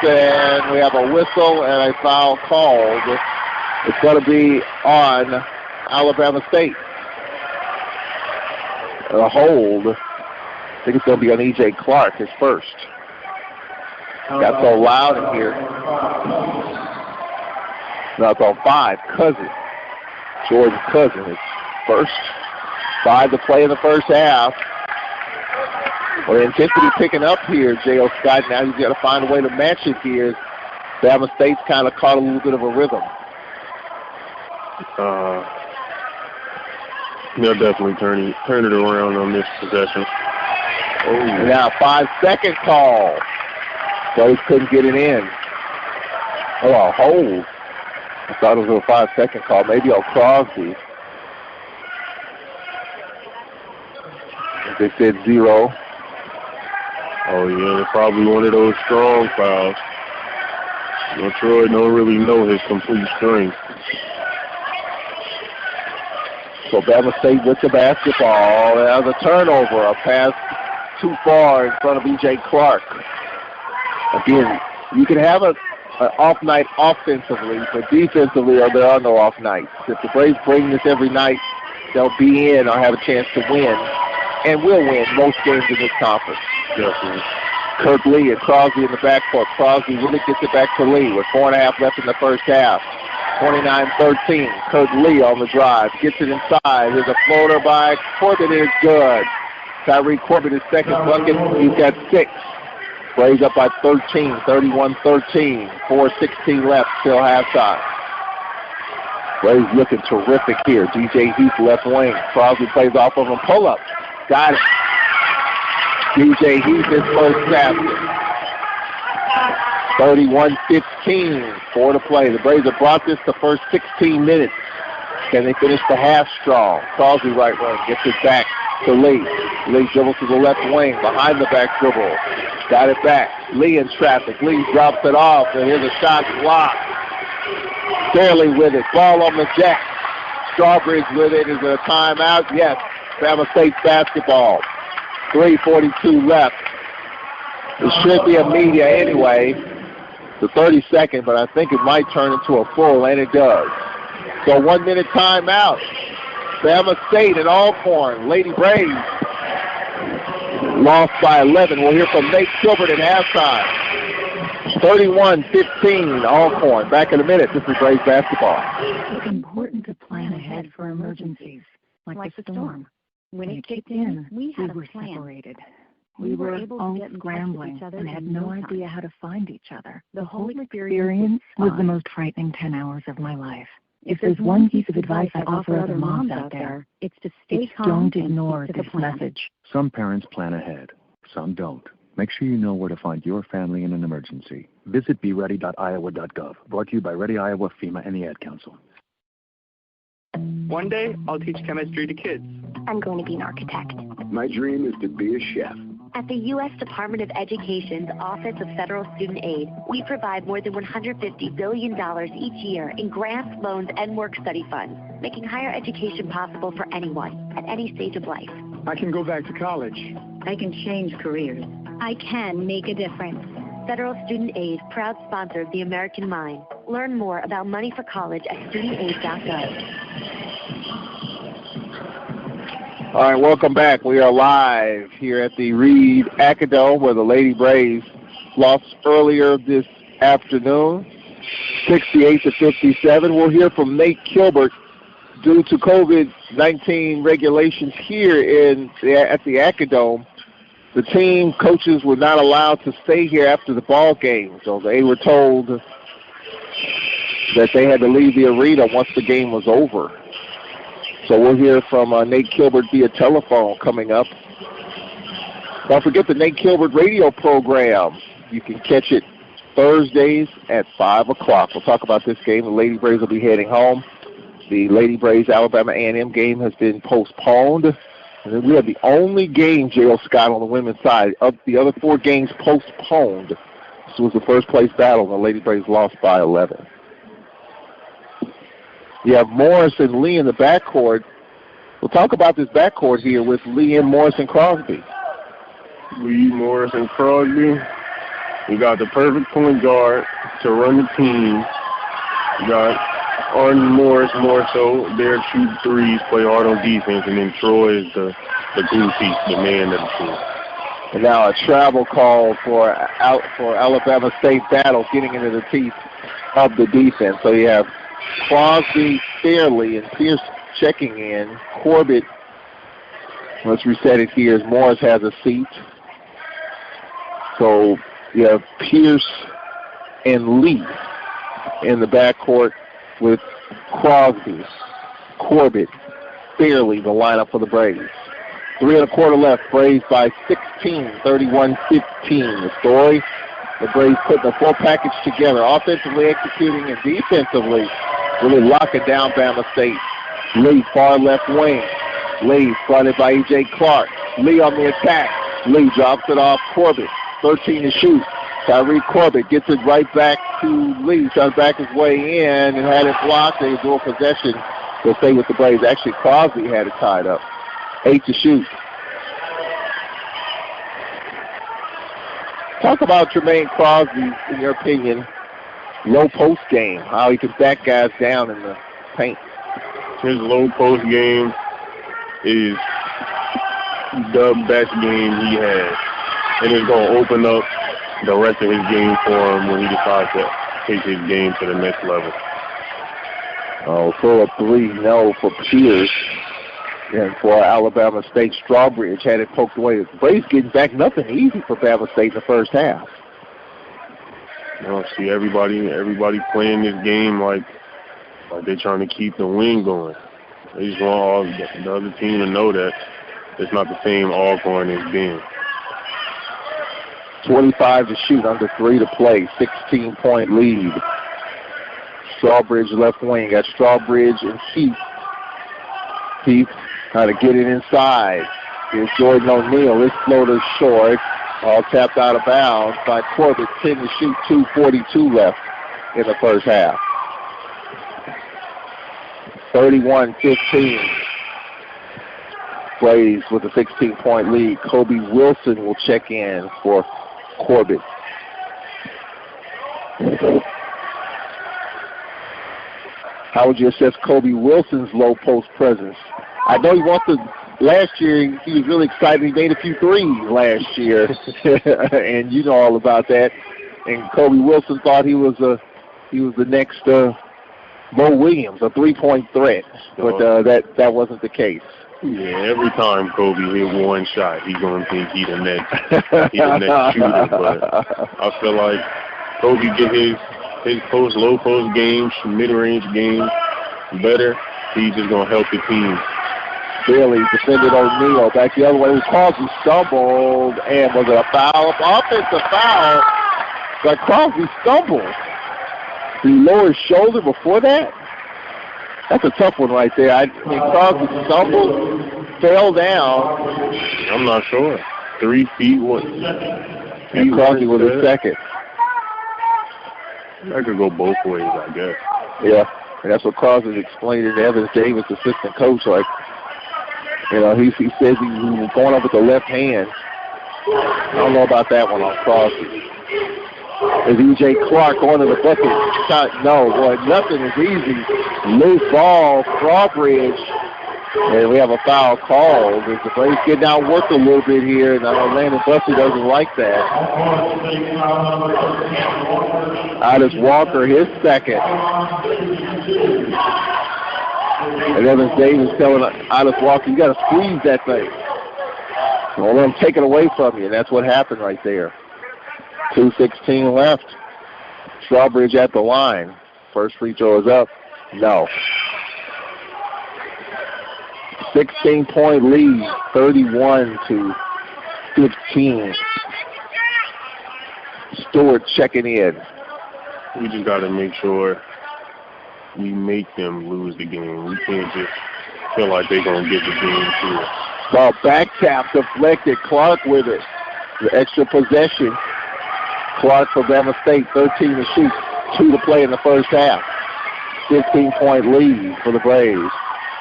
And we have a whistle and a foul called. It's going to be on Alabama State. A hold. I think it's going to be on E.J. Clark, his first. Got so loud in here. Now it's on 5. Cousin. Jordan Cousin is first. 5 to play in the first half. Well, the intensity picking up here, J.O. Scott. Now he's got to find a way to match it here. Bama State's kind of caught a little bit of a rhythm. They'll definitely turn it around on this possession. Oh, now 5-second call. Braves couldn't get it in. Oh, a hold. I thought it was a 5-second call, maybe on Crosby. They said 0. Oh, yeah, probably one of those strong fouls. Troy don't really know his complete strength. So Bama State with the basketball. There's a turnover, a pass too far in front of E.J. Clark. Again, you can have an off night offensively, but defensively there are no off nights. If the Braves bring this every night, they'll be in or have a chance to win, and will win most games in this conference. Definitely. Kirk Lee and Crosby in the backcourt. Crosby really gets it back to Lee with 4.5 left in the first half. 29-13. Kirk Lee on the drive. Gets it inside. Here's a floater by Corbett. Is good. Tyree Corbett, his second bucket. He's got 6. Braves up by 13. 31-13. 4:16 left. Still halftime. Braves looking terrific here. DJ Heath left wing. Crosby plays off of him. Pull up. Got it. DJ Heath his first basket. 31-15, 4 to play. The Braves have brought this the first 16 minutes. Can they finish the half strong? Crosby right wing gets it back to Lee. Lee dribbles to the left wing, behind the back dribble. Got it back. Lee in traffic. Lee drops it off, and here's a shot blocked. Barely with it. Ball on the jack. Strawbridge with it. Is there a timeout? Yes. Bama State basketball. 3:42 left. It should be a media anyway. The 32nd, but I think it might turn into a full, and it does. So 1 minute timeout. Bama State and Alcorn. Lady Braves lost by 11. We'll hear from Nate Gilbert at halftime. 31-15 Alcorn. Back in a minute. This is Braves basketball. It's important to plan ahead for emergencies, like the storm. When it kicked in, we were separated. We were all scrambling and had no idea how to find each other. The whole experience was the most frightening 10 hours of my life. If there's one piece of advice I offer other moms out there, it's to stay calm. Don't ignore this message. Some parents plan ahead, some don't. Make sure you know where to find your family in an emergency. Visit beready.iowa.gov. Brought to you by Ready Iowa, FEMA, and the Ad Council. One day, I'll teach chemistry to kids. I'm going to be an architect. My dream is to be a chef. At the U.S. Department of Education's Office of Federal Student Aid, we provide more than $150 billion each year in grants, loans, and work-study funds, making higher education possible for anyone at any stage of life. I can go back to college. I can change careers. I can make a difference. Federal Student Aid, proud sponsor of the American Mind. Learn more about money for college at studentaid.gov. All right, welcome back. We are live here at the Reed Acadome where the Lady Braves lost earlier this afternoon, 68-57. We'll hear from Nate Gilbert. Due to COVID-19 regulations here at the Acadome, the team coaches were not allowed to stay here after the ball game, so they were told that they had to leave the arena once the game was over. So we'll hear from Nate Gilbert via telephone coming up. Don't forget the Nate Gilbert radio program. You can catch it Thursdays at 5 o'clock. We'll talk about this game. The Lady Braves will be heading home. The Lady Braves Alabama A&M game has been postponed. And then we have the only game, J.L. Scott, on the women's side. Of the other 4 games postponed. This was the first place battle. The Lady Braves lost by 11. You have Morris and Lee in the backcourt. We'll talk about this backcourt here with Lee and Morris and Crosby. Lee, Morris, and Crosby. We got the perfect point guard to run the team. We got Arden Morris more so there to shoot threes, play hard on defense, and then Troy is the glue piece, the man of the team. And now a travel call for Alabama State battle getting into the teeth of the defense. So you have Crosby, Fairley, and Pierce checking in. Corbett, let's reset it here as Morris has a seat. So you have Pierce and Lee in the backcourt with Crosby, Corbett, Fairley, the lineup for the Braves. 3 1/4 left. Braves by 16, 31-15. The story, The Braves putting the full package together, offensively executing and defensively really locking down Bama State. Lee, far left wing. Lee, fronted by E.J. Clark. Lee on the attack. Lee drops it off Corbett. 13 to shoot. Tyree Corbett gets it right back to Lee. Tries to back his way in and had it blocked. A dual possession will stay with the Braves. Actually, Crosby had it tied up. 8 to shoot. Talk about Tremaine Crosby, in your opinion, low post game, how he can back guys down in the paint. His low post game is the best game he has, and it's going to open up the rest of his game for him when he decides to take his game to the next level. Oh, full of 3, no for Pierce. And for Alabama State, Strawbridge had it poked away. Braves getting back, nothing easy for Bama State in the first half. You know, see everybody playing this game like they're trying to keep the win going. They just want all the other team to know that it's not the same Alcorn it's been. 25 to shoot, under 3 to play, 16-point lead. Strawbridge left wing, got Strawbridge and Heath. Heath trying to get it inside. Here's Jordan O'Neal. This floater short. All tapped out of bounds by Corbett. 10 to shoot, 2:42 left in the first half. 31-15. Braves with a 16-point lead. Kobe Wilson will check in for Corbett. How would you assess Kobe Wilson's low post presence? I know he wants to. Last year, he was really excited. He made a few threes last year, and you know all about that. And Kobe Wilson thought he was the next Mo Williams, a 3-point threat, but that wasn't the case. Yeah, every time Kobe hit one shot, he's gonna think he's the next shooter. But I feel like Kobe get his low post game, mid-range game better. He's just gonna help the team. Bailey defended O'Neal back the other way. Crosby stumbled, and was it a foul? Offensive foul, but Crosby stumbled. Did he lower his shoulder before that? That's a tough one right there. I mean, Crosby stumbled, fell down. I'm not sure. 3 feet, what? And Crosby was a second. That could go both ways, I guess. Yeah, and that's what Crosby explained to Evans Davis, assistant coach. Like, you know, he says he was going up with the left hand. I don't know about that one on Crosby. Is E.J. Clark going to the bucket? Shot, no, boy, nothing is easy. Loose ball, Strawbridge, and we have a foul called. As the Braves getting outworked a little bit here, and Landon Bussey doesn't like that. Otis Walker, his second. And Evans Davis telling Otis Walker, you got to squeeze that thing. Don't let him take it away from you, and that's what happened right there. 2:16 left. Strawbridge at the line. First free throw is up. No. 16-point lead, 31-15. Stewart checking in. We just got to make sure we make them lose the game. We can't just feel like they're going to get the game to us. Ball back tap deflected. Clark with it. The extra possession. Clark for Bama State, 13 to shoot, 2 to play in the first half. 15-point lead for the Braves.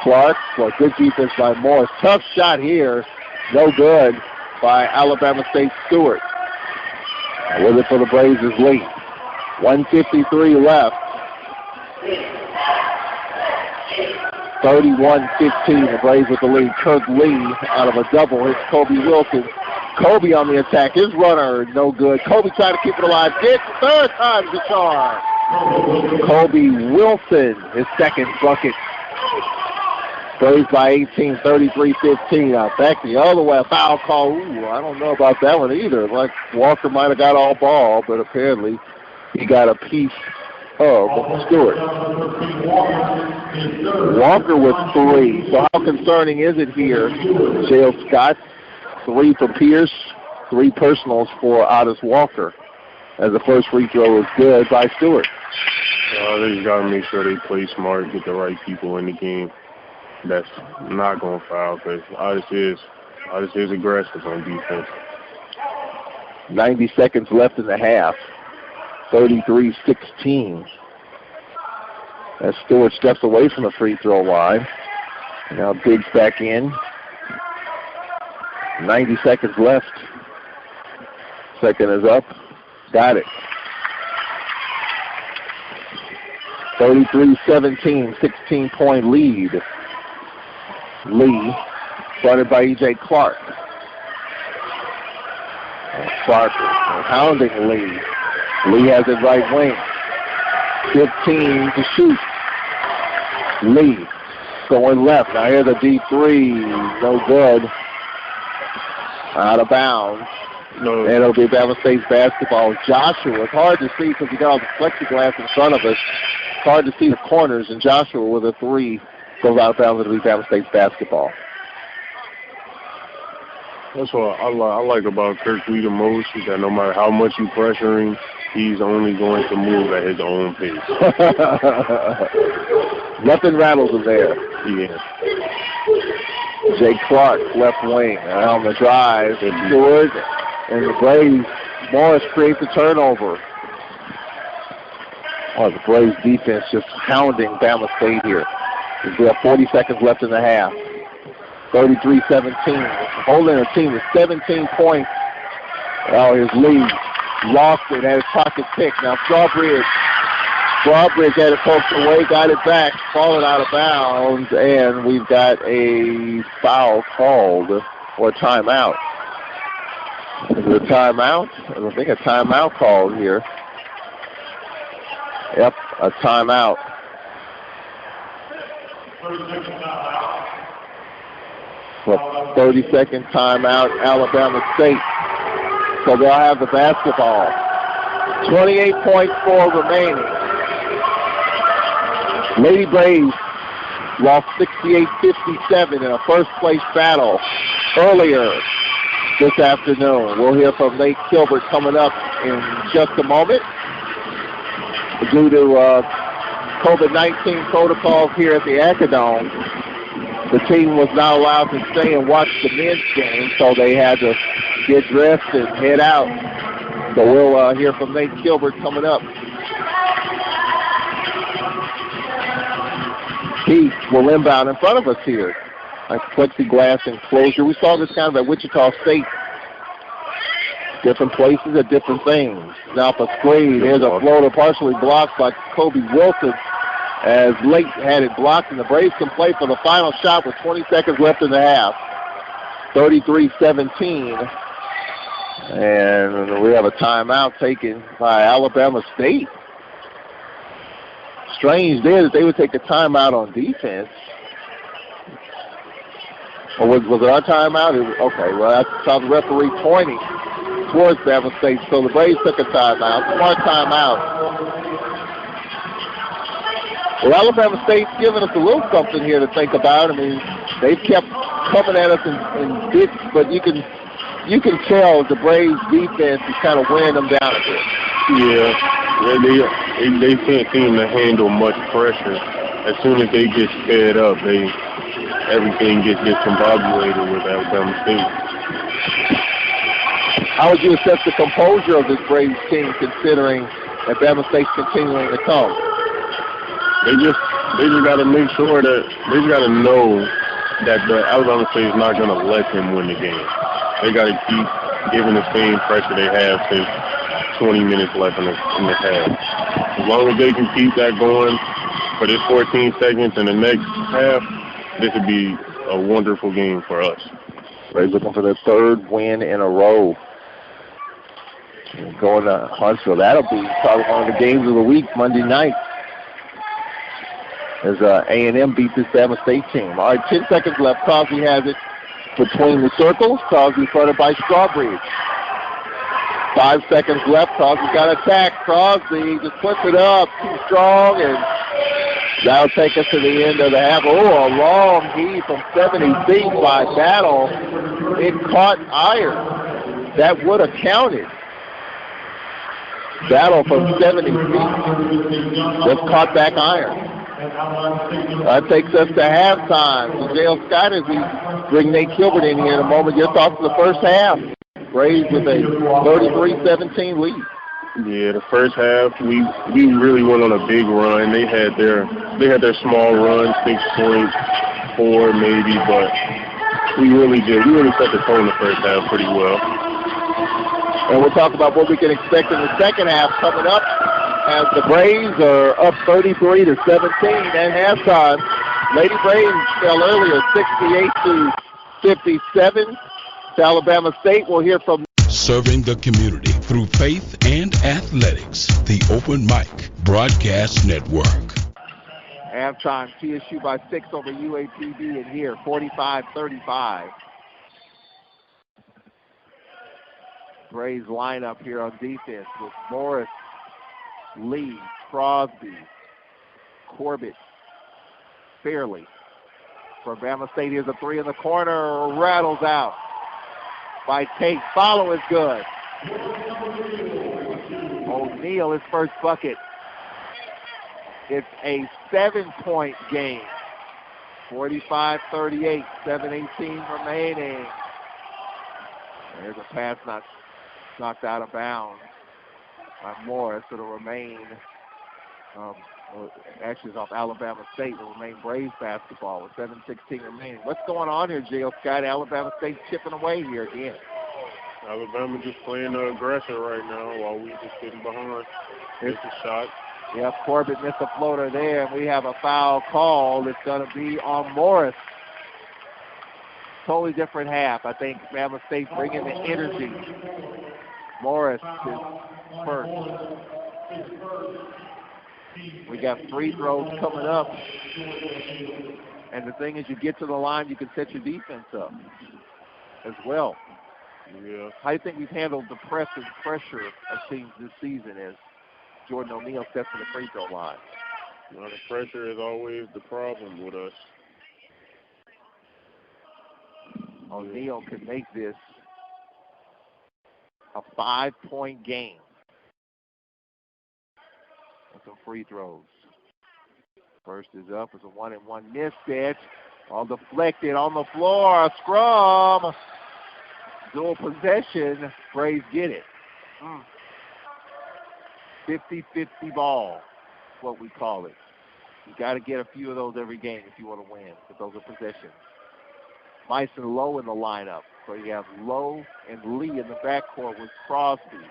Clark, for good defense by Morris. Tough shot here. No good by Alabama State Stewart. With it for the Braves is Lee. 1:53 left. 31-15, the Braves with the lead. Kirk Lee out of a double hits Kobe Wilson. Kobe on the attack. His runner, no good. Kobe trying to keep it alive. Gets third time's the charm. Kobe Wilson, his second bucket. Braves by 18, 33-15. Now back the other way. A foul call. Ooh, I don't know about that one either. Like Walker might have got all ball, but apparently he got a piece of Stewart. Walker with 3. So how concerning is it here? J.L. Scott, 3 for Pierce, 3 personals for Otis Walker. as the first free throw is good by Stewart. They just got to make sure they play smart, get the right people in the game that's not going to foul, because Odyssey is aggressive on defense. 90 seconds left in the half. 33-16. As Stewart steps away from the free throw line. Now digs back in. 90 seconds left. Second is up. Got it. 33-17, 16-point lead. Lee, started by E.J. Clark. Clark hounding Lee. Lee has it right wing. 15 to shoot. Lee going left. Now here's a deep three. No good. Out of bounds. No. And it'll be Bama State's basketball. Joshua, it's hard to see because he got all the plexiglass in front of us. It's hard to see the corners, and Joshua with a three goes out of bounds. It'll be Bama State's basketball. That's what I like about Kirk Lee the most, is that no matter how much you pressure him, he's only going to move at his own pace. Nothing rattles him there. Yeah. Jay Clark, left wing, on the drive, and Stewart, and the Braves. Morris creates a turnover. Oh, the Braves defense just hounding Bama State here. We have 40 seconds left in the half. 33-17. Holding a team with 17 points. Oh, here's Lee. Lost it, had his pocket picked. Now Strawbridge had it poked away, got it back, falling out of bounds, and we've got a foul called, or a timeout. Is it a timeout? I think a timeout called here. Yep, a timeout. Well, 30-second timeout, Alabama State. So they'll have the basketball. 28.4 remaining. Lady Braves lost 68-57 in a first-place battle earlier this afternoon. We'll hear from Nate Kilbert coming up in just a moment. Due to COVID-19 protocols here at the Acadome, the team was not allowed to stay and watch the men's game, so they had to get dressed and head out. So we'll hear from Nate Kilbert coming up. Heat will inbound in front of us here. Like plexiglass enclosure. We saw this kind of at Wichita State. Different places at different things. Now for screen, here's a floater partially blocked by Kobe Wilson, as Lake had it blocked, and the Braves can play for the final shot with 20 seconds left in the half. 33-17. And we have a timeout taken by Alabama State. Strange there that they would take a timeout on defense. Or was it our timeout? Okay, well, I saw the referee pointing towards Bama State, so the Braves took a timeout. Smart timeout. Well, Alabama State's giving us a little something here to think about. I mean, they've kept coming at us in bits, but you can tell the Braves defense is kind of wearing them down a bit. Yeah, they can't seem to handle much pressure. As soon as they get sped up, everything gets discombobulated with Alabama State. How would you assess the composure of this Braves team, considering that Bama State's continuing to come? They just got to make sure that they just got to know that the Alabama State is not going to let them win the game. They got to keep giving the same pressure they have since 20 minutes left in the half. As long as they can keep that going for this 14 seconds in the next half, this would be a wonderful game for us. Braves looking for their third win in a row. Going to Huntsville. That'll be probably one of the games of the week, Monday night, as A&M beat this Bama State team. All right, 10 seconds left. Crosby has it between the circles. Crosby fronted by Strawbridge. 5 seconds left. Crosby got attacked. Crosby just puts it up. Too strong, and that'll take us to the end of the half. Oh, a long heave from 70 feet by Battle. It caught iron. That would have counted. battle from 70 feet. Just caught back iron. That takes us to halftime. So J.L. Scott, as we bring Nate Kilbert in here in a moment, your thoughts on the first half. Braves with a 33-17 lead. Yeah, the first half we really went on a big run. They had their small run, 6 points, 4 maybe, but we really set the tone the first half pretty well. And we'll talk about what we can expect in the second half coming up as the Braves are up 33-17 at halftime. Lady Braves fell earlier 68-57 to Alabama State. We'll hear from Serving the community through faith and athletics. The Open Mic Broadcast Network. Halftime, TSU by 6 over UAPB in here, 45-35. Braves lineup here on defense with Morris, Lee, Crosby, Corbett, Fairley. For Bama State, here's a 3 in the corner, rattles out by Tate. Follow is good. O'Neal, his first bucket. It's a 7-point game. 45-38, 7:18 remaining. There's a pass knocked out of bounds by Morris. It'll remain, actually it's off Alabama State. It'll remain Braves basketball with 7:16 remaining. What's going on here, J.L. Scott? Alabama State chipping away here again. Alabama just playing the aggressor right now while we just getting behind. Here's a shot. Yep, Corbett missed a floater there, and we have a foul call. It's going to be on Morris. Totally different half. I think Bama State bringing the energy. Morris is first. We got free throws coming up. And the thing is, you get to the line, you can set your defense up as well. Yeah. How do you think we've handled the pressure of teams this season as Jordan O'Neal steps to the free throw line? Well, the pressure is always the problem with us. O'Neal can make this a 5-point game with some free throws. First is up. It's a 1-and-1 mismatch. All deflected on the floor. A scrum. Dual possession. Braves get it. 50-50 ball, what we call it. You got to get a few of those every game if you want to win, but those are possessions. Mice and Lowe in the lineup. So you have Lowe and Lee in the backcourt with Crosby,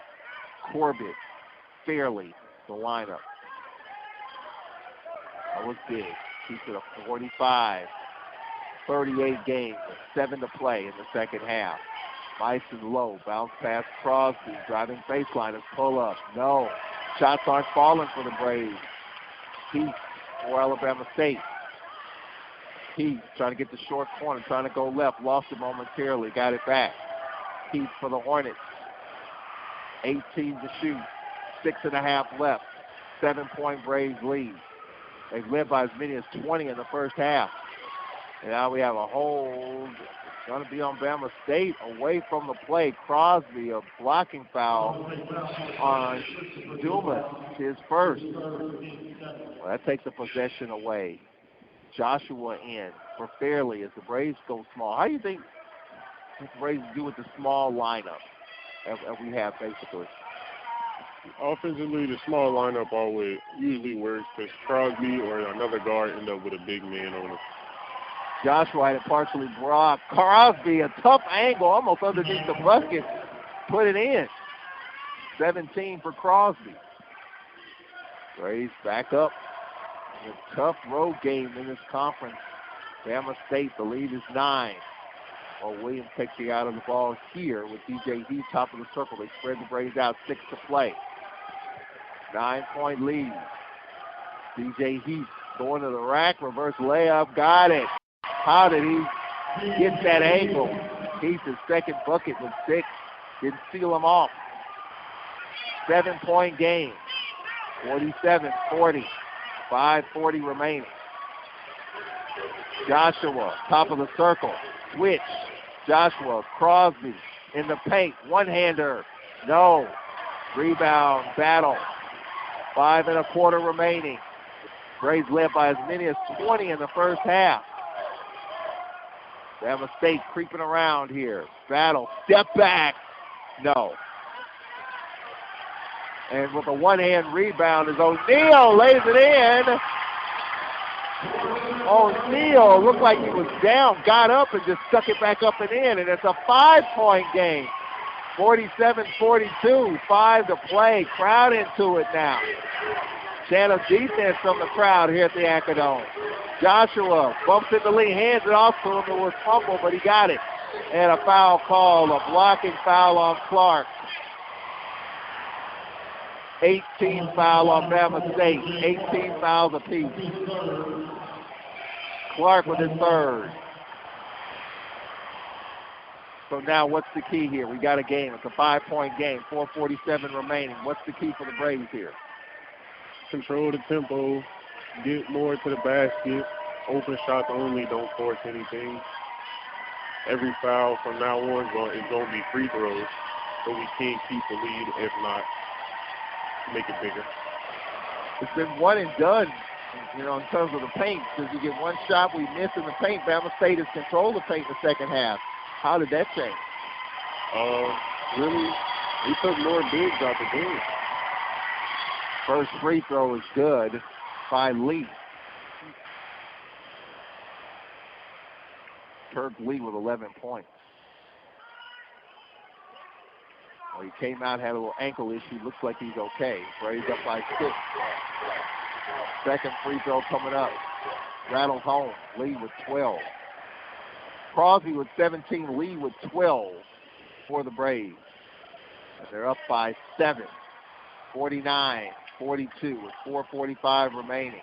Corbett, Fairley, the lineup. That was big. Keeps it a 45-38 game with 7 to play in the second half. Mice and Lowe bounce past Crosby, driving baseline and pull up. No. Shots aren't falling for the Braves. Heat for Alabama State. Heat trying to get the short corner, trying to go left. Lost it momentarily. Got it back. Heat for the Hornets. 18 to shoot. 6.5 left. 7-point Braves lead. They've led by as many as 20 in the first half. And now we have a hold. It's going to be on Bama State away from the play. Crosby, a blocking foul on Dumas, his first. Well, that takes the possession away. Joshua in for Fairley as the Braves go small. How do you think the Braves do with the small lineup as we have basically? Offensively, the small lineup usually works because Crosby or another guard end up with a big man on him. Joshua had it partially blocked. Crosby, a tough angle, almost underneath the basket, put it in. 17 for Crosby. Braves back up. A tough road game in this conference. Bama State, the lead is 9. Well, Williams takes the out of the ball here with DJ Heath, top of the circle. They spread the Braves out, 6 to play. 9-point lead. DJ Heath going to the rack, reverse layup, got it. How did he get that angle? Heath, his second bucket with 6. Didn't seal him off. 7-point game. 47-40. 5:40 remaining. Joshua, top of the circle. Switch. Joshua, Crosby in the paint. One-hander. No. Rebound battle. 5 1/4 remaining. Braves led by as many as 20 in the first half. Bama State creeping around here. Battle, step back. No. And with a one-hand rebound is O'Neal, lays it in. O'Neal looked like he was down, got up and just stuck it back up and in, and it's a 5-point game. 47-42, 5 to play. Crowd into it now. Chant of defense from the crowd here at the Acadome. Joshua bumps into Lee, hands it off to him. It was fumble, but he got it. And a foul call, a blocking foul on Clark. 18 foul on Bama State. 18 fouls apiece. Clark with his third. So now what's the key here? We got a game. It's a 5-point game. 4:47 remaining. What's the key for the Braves here? Control the tempo, get more to the basket, open shots only, don't force anything. Every foul from now on is going to be free throws, so we can't keep the lead, if not make it bigger. It's been one and done, in terms of the paint. Because you get one shot, we miss in the paint. Bama State has controlled the paint in the second half. How did that change? Really, we took more bigs out the game. First free throw is good by Lee. Kirk Lee with 11 points. Well, he came out, had a little ankle issue. Looks like he's okay. Braves up by 6. Second free throw coming up. Rattles home. Lee with 12. Crosby with 17. Lee with 12 for the Braves. And they're up by 7. 49-42 with 4:45 remaining.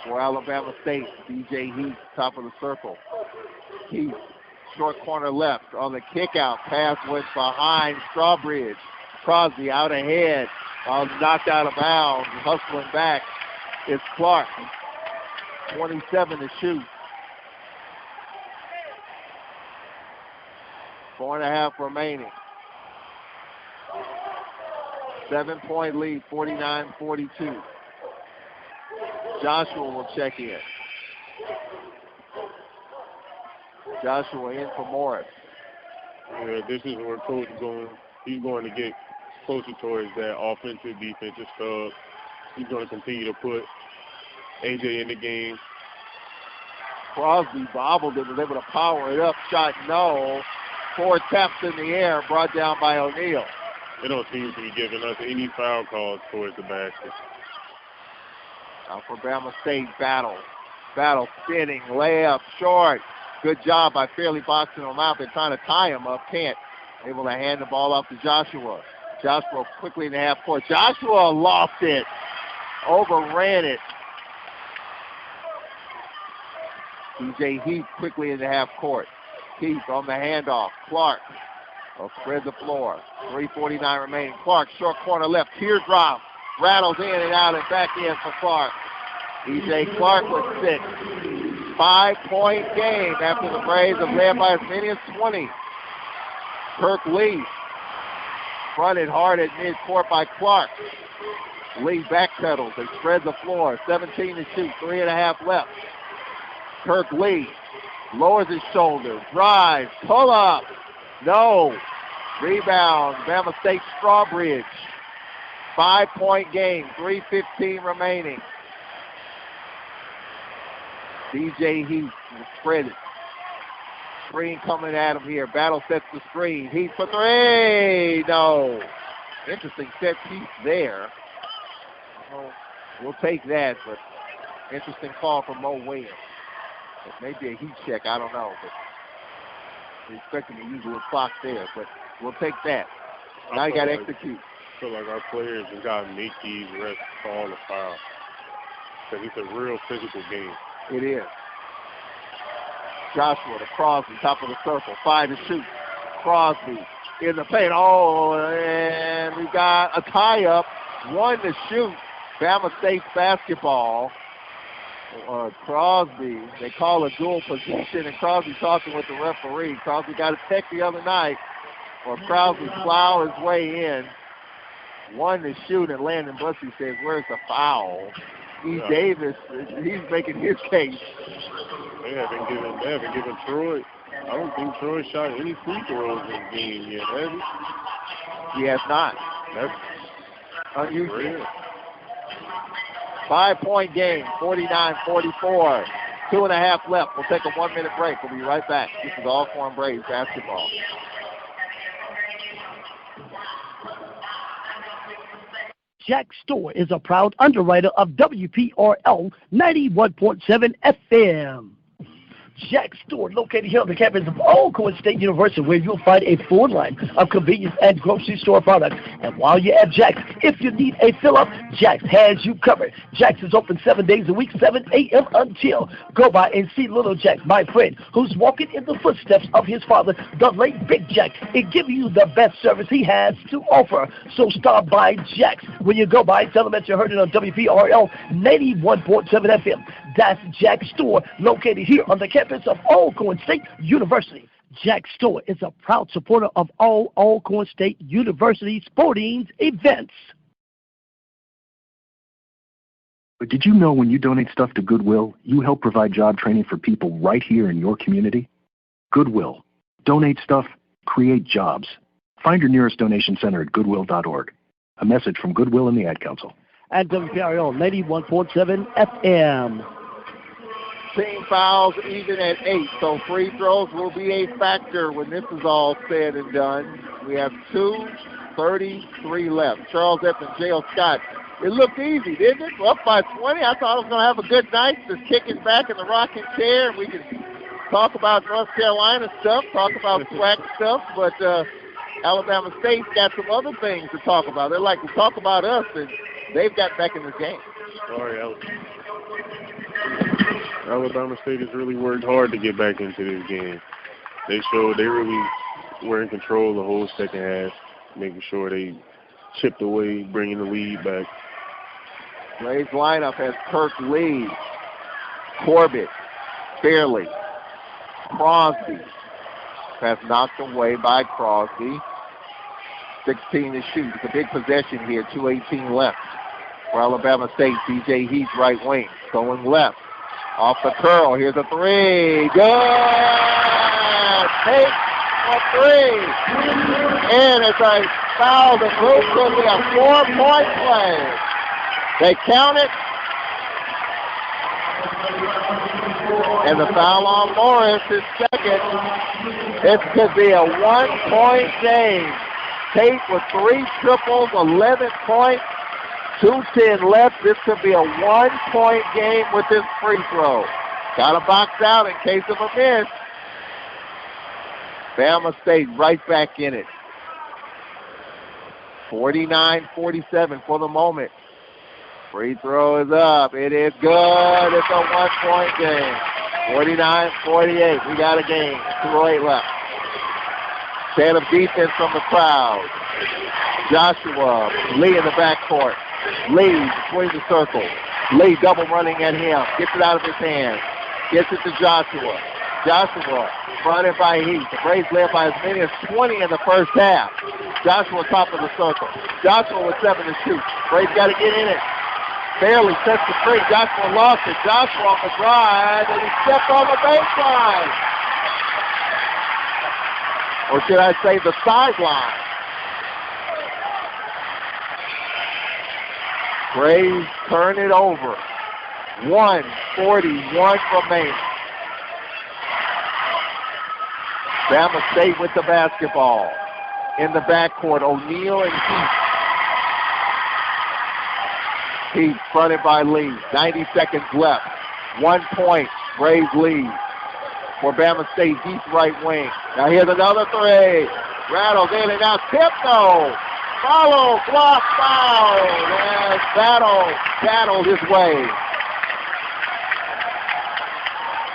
For Alabama State, DJ Heath, top of the circle. Heath, short corner left on the kick out. Pass went behind Strawbridge. Crosby out ahead. Knocked out of bounds. Hustling back is Clark. 27 to shoot. 4.5 remaining. 7-point lead, 49-42. Joshua will check in. Joshua in for Morris. Yeah, this is where Coach he's going to get closer towards that offensive, defensive stuff. He's going to continue to put AJ in the game. Crosby bobbled it, was able to power it up. Shot no. 4 taps in the air, brought down by O'Neal. They don't seem to be giving us any foul calls towards the basket. Now for Bama State, Battle. Battle spinning, layup, short. Good job by Fairley boxing him out. They're trying to tie him up. Can't. Able to hand the ball off to Joshua. Joshua quickly in the half court. Joshua lost it. Overran it. DJ Heath quickly in the half court. Heath on the handoff. Clark will spread the floor. 3:49 remaining. Clark, short corner left. Teardrop. Rattles in and out and back in for Clark. DJ Clark with 6. 5-point game after the Braves have led by as many as 20. Kirk Lee fronted hard at midcourt by Clark. Lee backpedals and spreads the floor. 17 to shoot. 3.5 left. Kirk Lee lowers his shoulder. Drives. Pull up. No. Rebound. Bama State Strawbridge. 5-point game. 3:15 remaining. DJ Heath will spread it. Screen coming at him here. Battle sets the screen. Heath for 3. No. Interesting set piece there. We'll take that, but interesting call from Mo Williams. It may be a heat check. I don't know, but we expect him to use a little clock there, but we'll take that. Now you got to execute. I feel like our players have got to make these refs call a foul because it's a real physical game. It is. Joshua to Crosby, top of the circle. 5 to shoot. Crosby in the paint. Oh, and we got a tie-up. 1 to shoot. Bama State basketball. Crosby, they call a dual position, and Crosby talking with the referee. Crosby got a tech the other night. or Krause plow his way in. One to shoot, and Landon Bussey says, where's the foul? E. Davis, he's making his case. They haven't given Troy. I don't think Troy shot any free throws in the game yet, has he? He has not. That's unusual. Great. 5-point game, 49-44. 2.5 left. We'll take a 1-minute break. We'll be right back. This is Alcorn Braves basketball. Jack Store is a proud underwriter of WPRL 91.7 FM. Jack Store, located here on the campus of Alcorn State University, where you'll find a full line of convenience and grocery store products. And while you're at Jack's, if you need a fill-up, Jack's has you covered. Jack's is open 7 days a week, 7 a.m. until. Go by and see Little Jack, my friend, who's walking in the footsteps of his father, the late Big Jack, and give you the best service he has to offer. So stop by Jack's. When you go by, tell them that you heard it on WPRL 91.7 FM. That's Jack Store, located here on the campus of Alcorn State University. Jack Store is a proud supporter of all Alcorn State University sporting events. But did you know when you donate stuff to Goodwill, you help provide job training for people right here in your community? Goodwill. Donate stuff, create jobs. Find your nearest donation center at goodwill.org. A message from Goodwill and the Ad Council. At WPRL 91.7 FM. Team fouls even at 8, so free throws will be a factor when this is all said and done. We have 2:33 left. Charles Edmond, J.L. Scott. It looked easy, didn't it? Up by 20. I thought I was going to have a good night, just kicking back in the rocking chair, and we can talk about North Carolina stuff, talk about SWAC stuff, but Alabama State's got some other things to talk about. They like to talk about us, and they've got back in this game. Sorry, Alabama State has really worked hard to get back into this game. They showed they really were in control the whole second half, making sure they chipped away, bringing the lead back. Braves lineup has Kirk Lee, Corbett, Fairley, Crosby. Pass knocked away by Crosby. 16 to shoot. It's a big possession here. 2:18 left for Alabama State. DJ Heath, right wing, going left. Off the curl. Here's a three. Good! Take a three. And it's a foul that goes to be a 4-point play. They count it. And the foul on Morris is second. This could be a 1-point game. Tate with 3 triples, 11 points. 2:10 left. This could be a 1-point game with this free throw. Got to box out in case of a miss. Bama State right back in it. 49-47 for the moment. Free throw is up. It is good. It's a 1-point game. 49-48. We got a game. 2:08 left. Stand of defense from the crowd. Joshua Lee in the backcourt. Lee between the circles. Lee double running at him. Gets it out of his hands. Gets it to Joshua. Joshua fronted by Heath. The Braves led by as many as 20 in the first half. Joshua top of the circle. Joshua with 7 to shoot. Braves got to get in it. Fairley sets the free. Joshua lost it. Joshua on the drive, and he stepped on the baseline. Or should I say the sideline? Braves turn it over. 1:41 remaining. Bama State with the basketball. In the backcourt, O'Neal and Heath. Heath fronted by Lee. 90 seconds left. 1 point. Braves lead. For Bama State, Heath right wing. Now here's another three. Rattles in and out. Tipno. Follow, block, foul. And battled his way.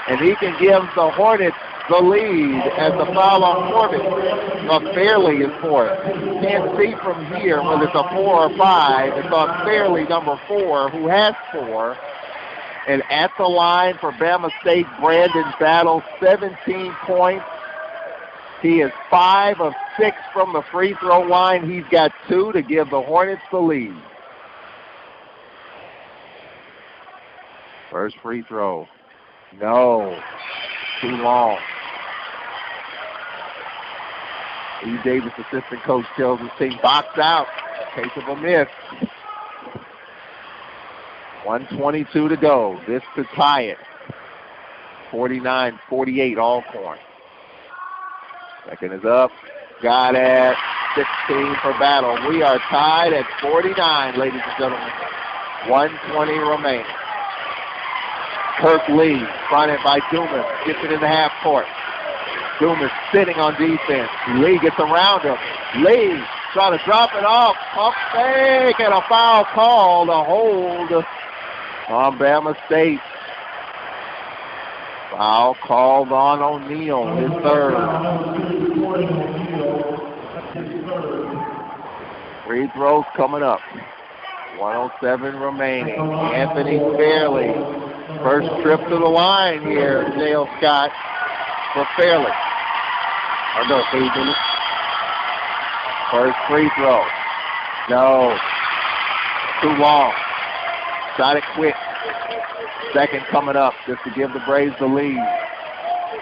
And he can give the Hornets the lead as the foul on Corbett. Fairley is fourth. Can't see from here whether it's a 4 or 5. It's on Fairley, number 4, who has 4. And at the line for Bama State, Brandon Battle, 17 points, He is 5 of 6 from the free throw line. He's got 2 to give the Hornets the lead. First free throw. No. Too long. E. Davis, assistant coach, tells his team, box out. Case of a miss. 1:22 to go. This to tie it. 49-48, Alcorn. Second is up. Got it. 16 for Battle. We are tied at 49, ladies and gentlemen. 1:20 remaining. Kirk Lee, fronted by Dumas, gets it in the half court. Dumas sitting on defense. Lee gets around him. Lee trying to drop it off. Pump fake and a foul call to hold on Bama State. Foul called on O'Neal, his third. Free throws coming up. 1:07 remaining. Anthony Fairley. First trip to the line here, Dale Scott for Fairley. First free throw. No. Too long. Shot it quick. Second coming up just to give the Braves the lead.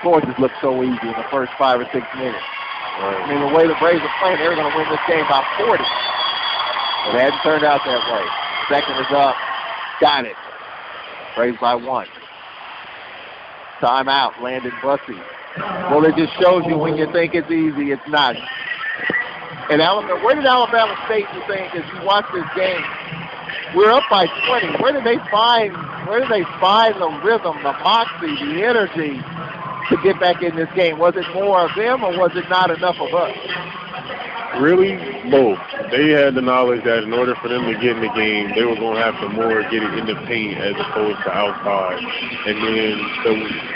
Score just looked so easy in the first 5 or 6 minutes. I mean, the way the Braves are playing, they were going to win this game by 40. But it hadn't turned out that way. Second is up. Got it. Braves by 1. Timeout, Landon Bussey. Well, it just shows you when you think it's easy, it's not. And Alabama, where did Alabama State, you think, as you watch this game? We're up by 20. Where did they find the rhythm, the moxie, the energy to get back in this game? Was it more of them, or was it not enough of us? Really, both. They had the knowledge that in order for them to get in the game, they were going to have to more get it in the paint as opposed to outside. And then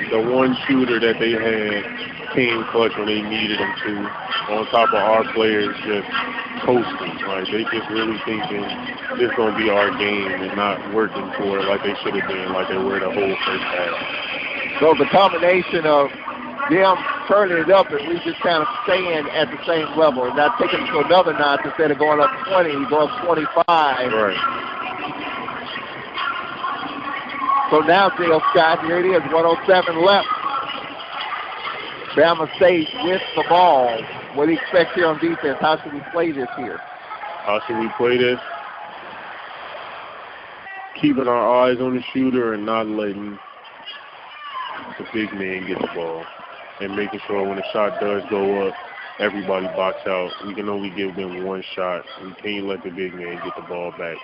the one shooter that they had came clutch when they needed them to, on top of our players just coasting. Like, they just really thinking this is going to be our game and not working for it like they should have been, like they were the whole first half. So the combination of them turning it up and we just kind of staying at the same level and not taking it to another notch instead of going up 20, you go up 25. Right. So now, Dale Scott, here it is, 1:07 left. Bama State with the ball. What do you expect here on defense? How should we play this here? How should we play this? Keeping our eyes on the shooter and not letting the big man get the ball. And making sure when the shot does go up, everybody box out. We can only give them one shot. We can't let the big man get the ball back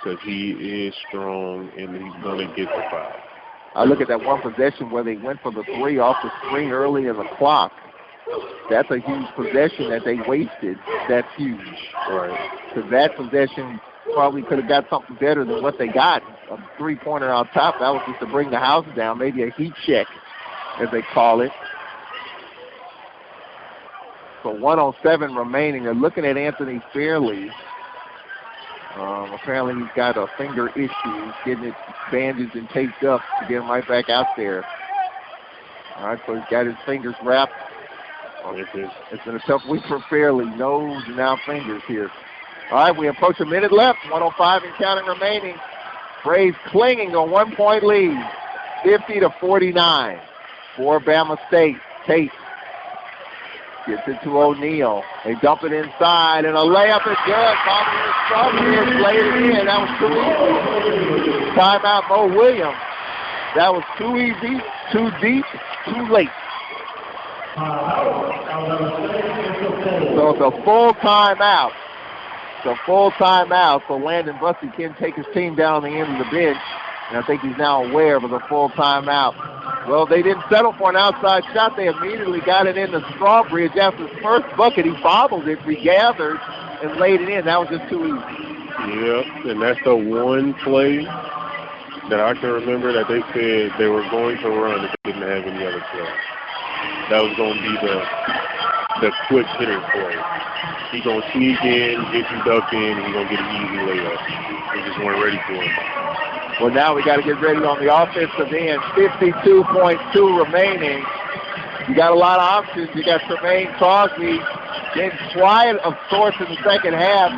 because he is strong and he's going to get the foul. I look at that one possession where they went for the 3 off the screen early in the clock. That's a huge possession that they wasted. That's huge. Right. Because that possession probably could have got something better than what they got. A 3-pointer on top. That was just to bring the house down, maybe a heat check, as they call it. So 1:07 remaining. They're looking at Anthony Fairley. Apparently he's got a finger issue, getting it bandaged and taped up to get him right back out there. All right, so he's got his fingers wrapped. It's been a tough week for Fairley. Nose and now fingers here. All right, we approach a minute left. 1:05 and counting remaining. Braves clinging to a 1-point lead. 50-49 for Bama State. Tate gets it to O'Neal. They dump it inside, and a layup is good. Bobby laid it in. That was too easy. Timeout, Mo Williams. That was too easy, too deep, too late. So it's a full timeout. It's a full timeout, so Landon Bussey can take his team down on the end of the bench, and I think he's now aware of the full timeout. Well, they didn't settle for an outside shot. They immediately got it into Strawbridge. After his first bucket, he bobbled it, regathered, and laid it in. That was just too easy. Yeah, and that's the one play that I can remember that they said they were going to run if they didn't have any other play. That was going to be the quick hitter play. He's going to sneak in, get you ducked in, and he's going to get an easy layup. They just weren't ready for him. Well, now we got to get ready on the offensive end. 52.2 remaining. You got a lot of options. You got Tremaine Crosby getting quiet of sorts in the second half.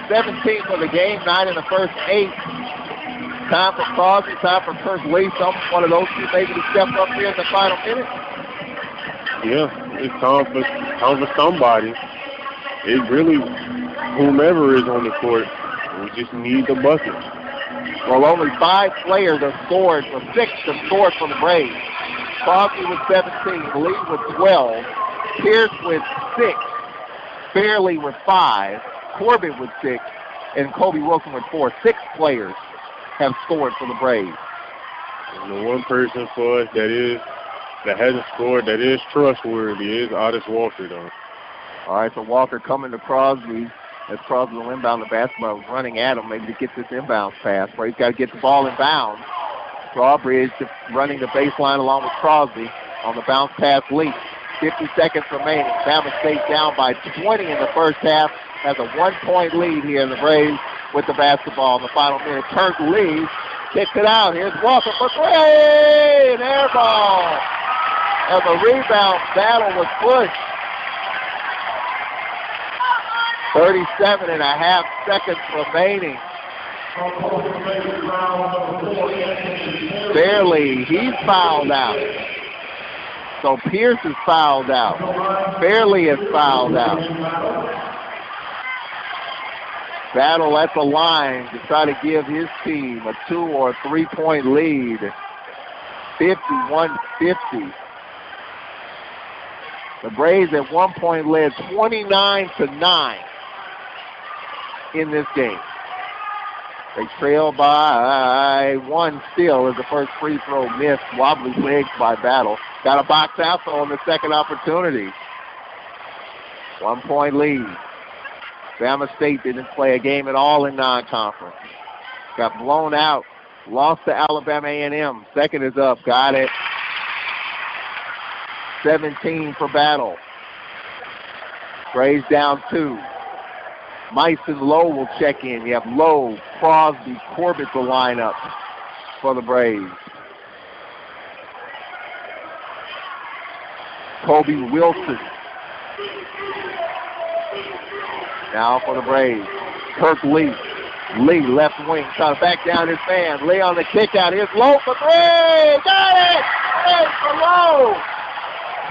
17 for the game, 9 in the first 8. Time for Crosby, time for Kirk Lee. One of those two maybe to step up here in the final minute. Yeah, it's time for somebody. It really, whomever is on the court, we just need the bucket. Well, only 5 players have scored, or 6 have scored for the Braves. Crosby with 17, Lee with 12, Pierce with 6, Fairley with 5, Corbett with 6, and Kobe Wilson with 4. 6 players have scored for the Braves. And the one person for us that hasn't scored, that is trustworthy, is Otis Walker, though. All right, so Walker coming to Crosby. As Crosby will inbound the basketball, running at him, maybe to get this inbounds pass. Where he's got to get the ball in bounds. Strawbridge running the baseline along with Crosby on the bounce pass lead. 50 seconds remaining. Bama State down by 20 in the first half. Has a 1-point lead here in the Braves with the basketball in the final minute. Kirk Lee kicks it out. Here's Walker for 3. An air ball. As a rebound battle was pushed. 37 and a half seconds remaining. Fairley, he's fouled out. So Pierce is fouled out. Fairley is fouled out. Battle at the line to try to give his team a 2 or 3 point lead. 51-50. The Braves at one point led 29-9 in this game. They trail by 1 still as the first free throw missed. Wobbly legs by Battle. Got a box out on the second opportunity. 1 point lead. Bama State didn't play a game at all in non-conference. Got blown out. Lost to Alabama A&M. Second is up. Got it. 17 for Battle. Braves down 2. Myson Lowe will check in. You have Lowe, Crosby, Corbett the lineup for the Braves. Kobe Wilson. Now for the Braves. Kirk Lee. Lee, left wing, trying to back down his man. Lee on the kick out. Here's Lowe for 3. Got it! Great for Lowe.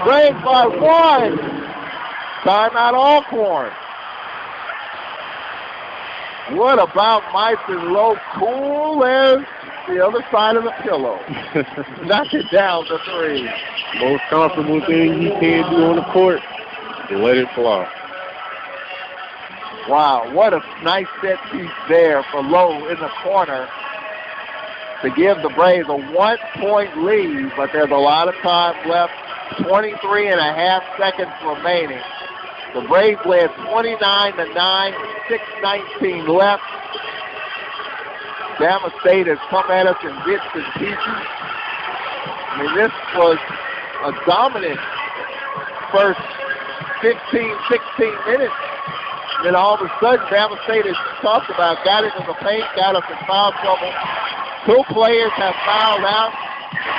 Braves by 1. Timeout Alcorn. What about Myson Lowe? Cool as the other side of the pillow. Knock it down to 3. Most comfortable thing you can do on the court, let it fly. Wow, what a nice set piece there for Lowe in the corner to give the Braves a 1 point lead, but there's a lot of time left. 23 and a half seconds remaining. The Braves led 29-9, 6:19 left. Bama State has come at us in bits and pieces. I mean, this was a dominant first 15, 16 minutes. Then all of a sudden, Bama State, as you talked about, got into the paint, got us in foul trouble. 2 players have fouled out,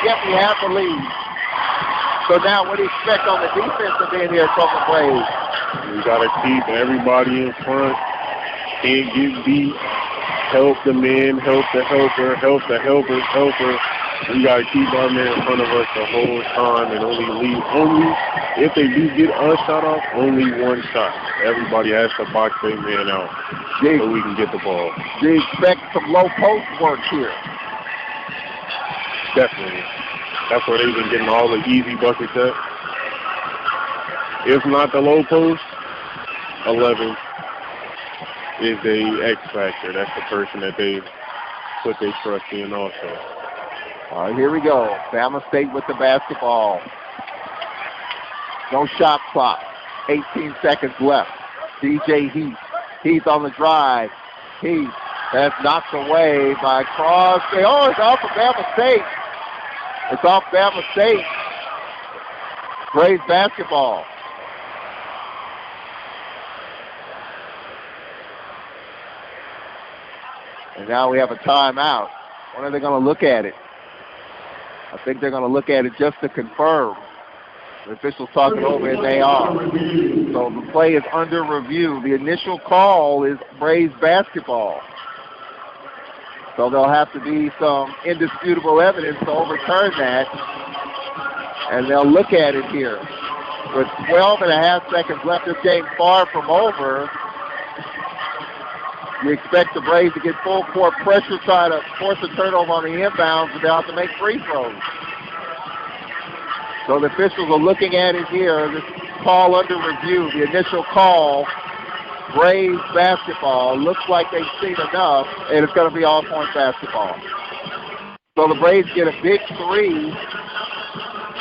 yet we have the lead. So now what do you expect on the defensive end here from the Braves? We got to keep everybody in front. Can't get beat. Help the men, help the helper, help the helpers, helper. We got to keep our men in front of us the whole time and only if they do get a shot off, only 1 shot. Everybody has to box their man out so we can get the ball. Do you expect some low post work here? Definitely. That's where they've been getting all the easy buckets at. If not the low post, 11 is the X factor. That's the person that they put their trust in also. All right, here we go. Bama State with the basketball. No shot clock. 18 seconds left. DJ Heath. Heath on the drive. Heath. That's knocked away by Crosby. Oh, it's off of Bama State. It's off Bama State. Braves basketball. And now we have a timeout. When are they going to look at it? I think they're going to look at it just to confirm. The officials talking over, and they are. So the play is under review. The initial call is Braves basketball. So there'll have to be some indisputable evidence to overturn that. And they'll look at it here. With 12 and a half seconds left, this game far from over. You expect the Braves to get full court pressure, try to force a turnover on the inbounds, but they'll have to make free throws. So the officials are looking at it here. This call under review, the initial call, Braves basketball. Looks like they've seen enough, and it's going to be Alcorn basketball. So the Braves get a big three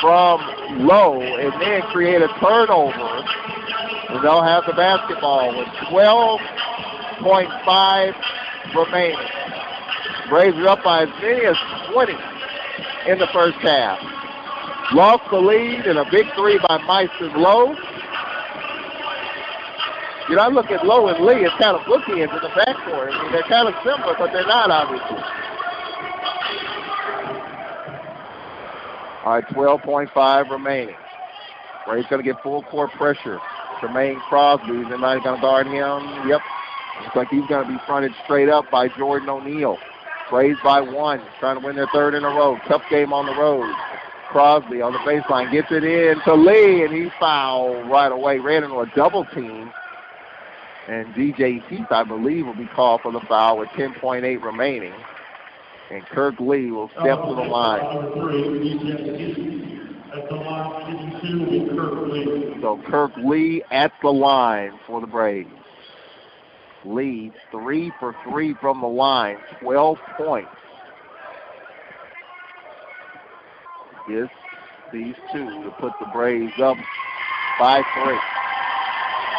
from Lowe and then create a turnover, and they'll have the basketball with 12.5 remaining. Braves are up by as many as 20 in the first half. Lost the lead and a big three by Meister Lowe. You know, I look at Lowe and Lee, it's kind of bookends in the backcourt. I mean, they're kind of similar, but they're not, obviously. All right, 12.5 remaining. Braves going to get full court pressure. Tremaine Crosby, is anybody going to guard him? Yep. Looks like he's going to be fronted straight up by Jordan O'Neal. Braves by one, trying to win their third in a row. Tough game on the road. Crosby on the baseline gets it in to Lee, and he fouled right away. Ran into a double team. And DJ Heath, I believe, will be called for the foul with 10.8 remaining. And Kirk Lee will step to the line. So Kirk Lee at the line for the Braves. Lee 3 for 3 from the line, 12 points. Yes, these two to put the Braves up by 3.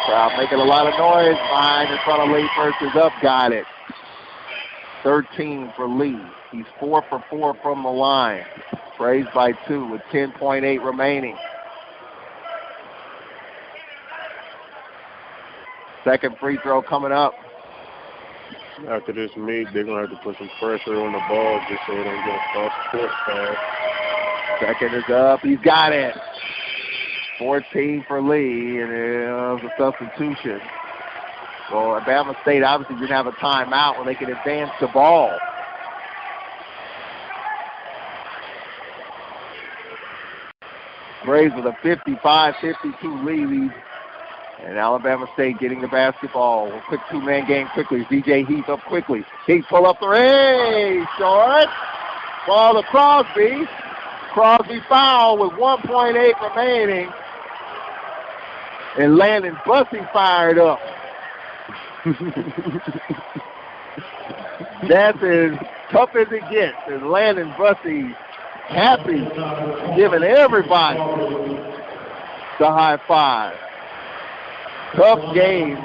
Crowd making a lot of noise behind in front of Lee. First is up, got it. 13 for Lee. He's 4 for 4 from the line. Braves by 2 with 10.8 remaining. Second free throw coming up. After this meet, they're going to have to put some pressure on the ball just so they don't get a false court foul. Second is up. He's got it. 14 for Lee, and it was a substitution. Well, Alabama State obviously didn't have a timeout where they could advance the ball. Braves with a 55-52 lead. And Alabama State getting the basketball. A quick two-man game quickly. DJ Heath up quickly. Heath pull up the ray. Short. Ball to Crosby. Crosby foul with 1.8 remaining. And Landon Bussey fired up. That's as tough as it gets. And Landon Bussey happy, giving everybody the high five. Tough game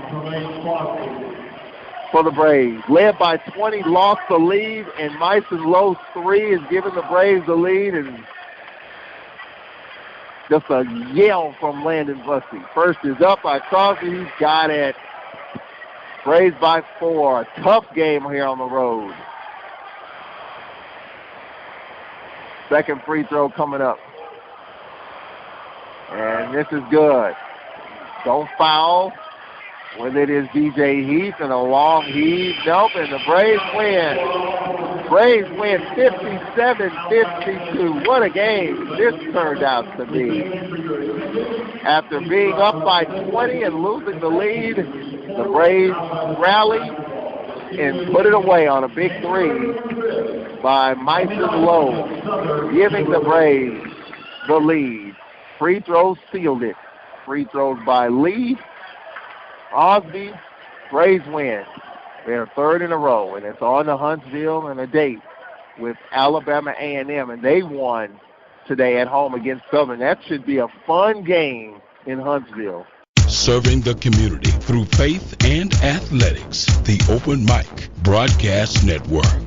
for the Braves. Led by 20, lost the lead, and Myson Lowe's 3 is giving the Braves the lead, and just a yell from Landon Bussey. First is up by Crosby. He's got it. Braves by 4. Tough game here on the road. Second free throw coming up. And this is good. Don't foul. When it is DJ Heath and a long heave. Nope, and the Braves win. Braves win 57-52. What a game this turned out to be. After being up by 20 and losing the lead, the Braves rallied and put it away on a big three by Myson Lowe, giving the Braves the lead. Free throws sealed it. Free throws by Lee, Osby. Braves win. They're third in a row, and it's on to Huntsville and a date with Alabama A&M, and they won today at home against Southern. That should be a fun game in Huntsville. Serving the community through faith and athletics. The Open Mic Broadcast Network.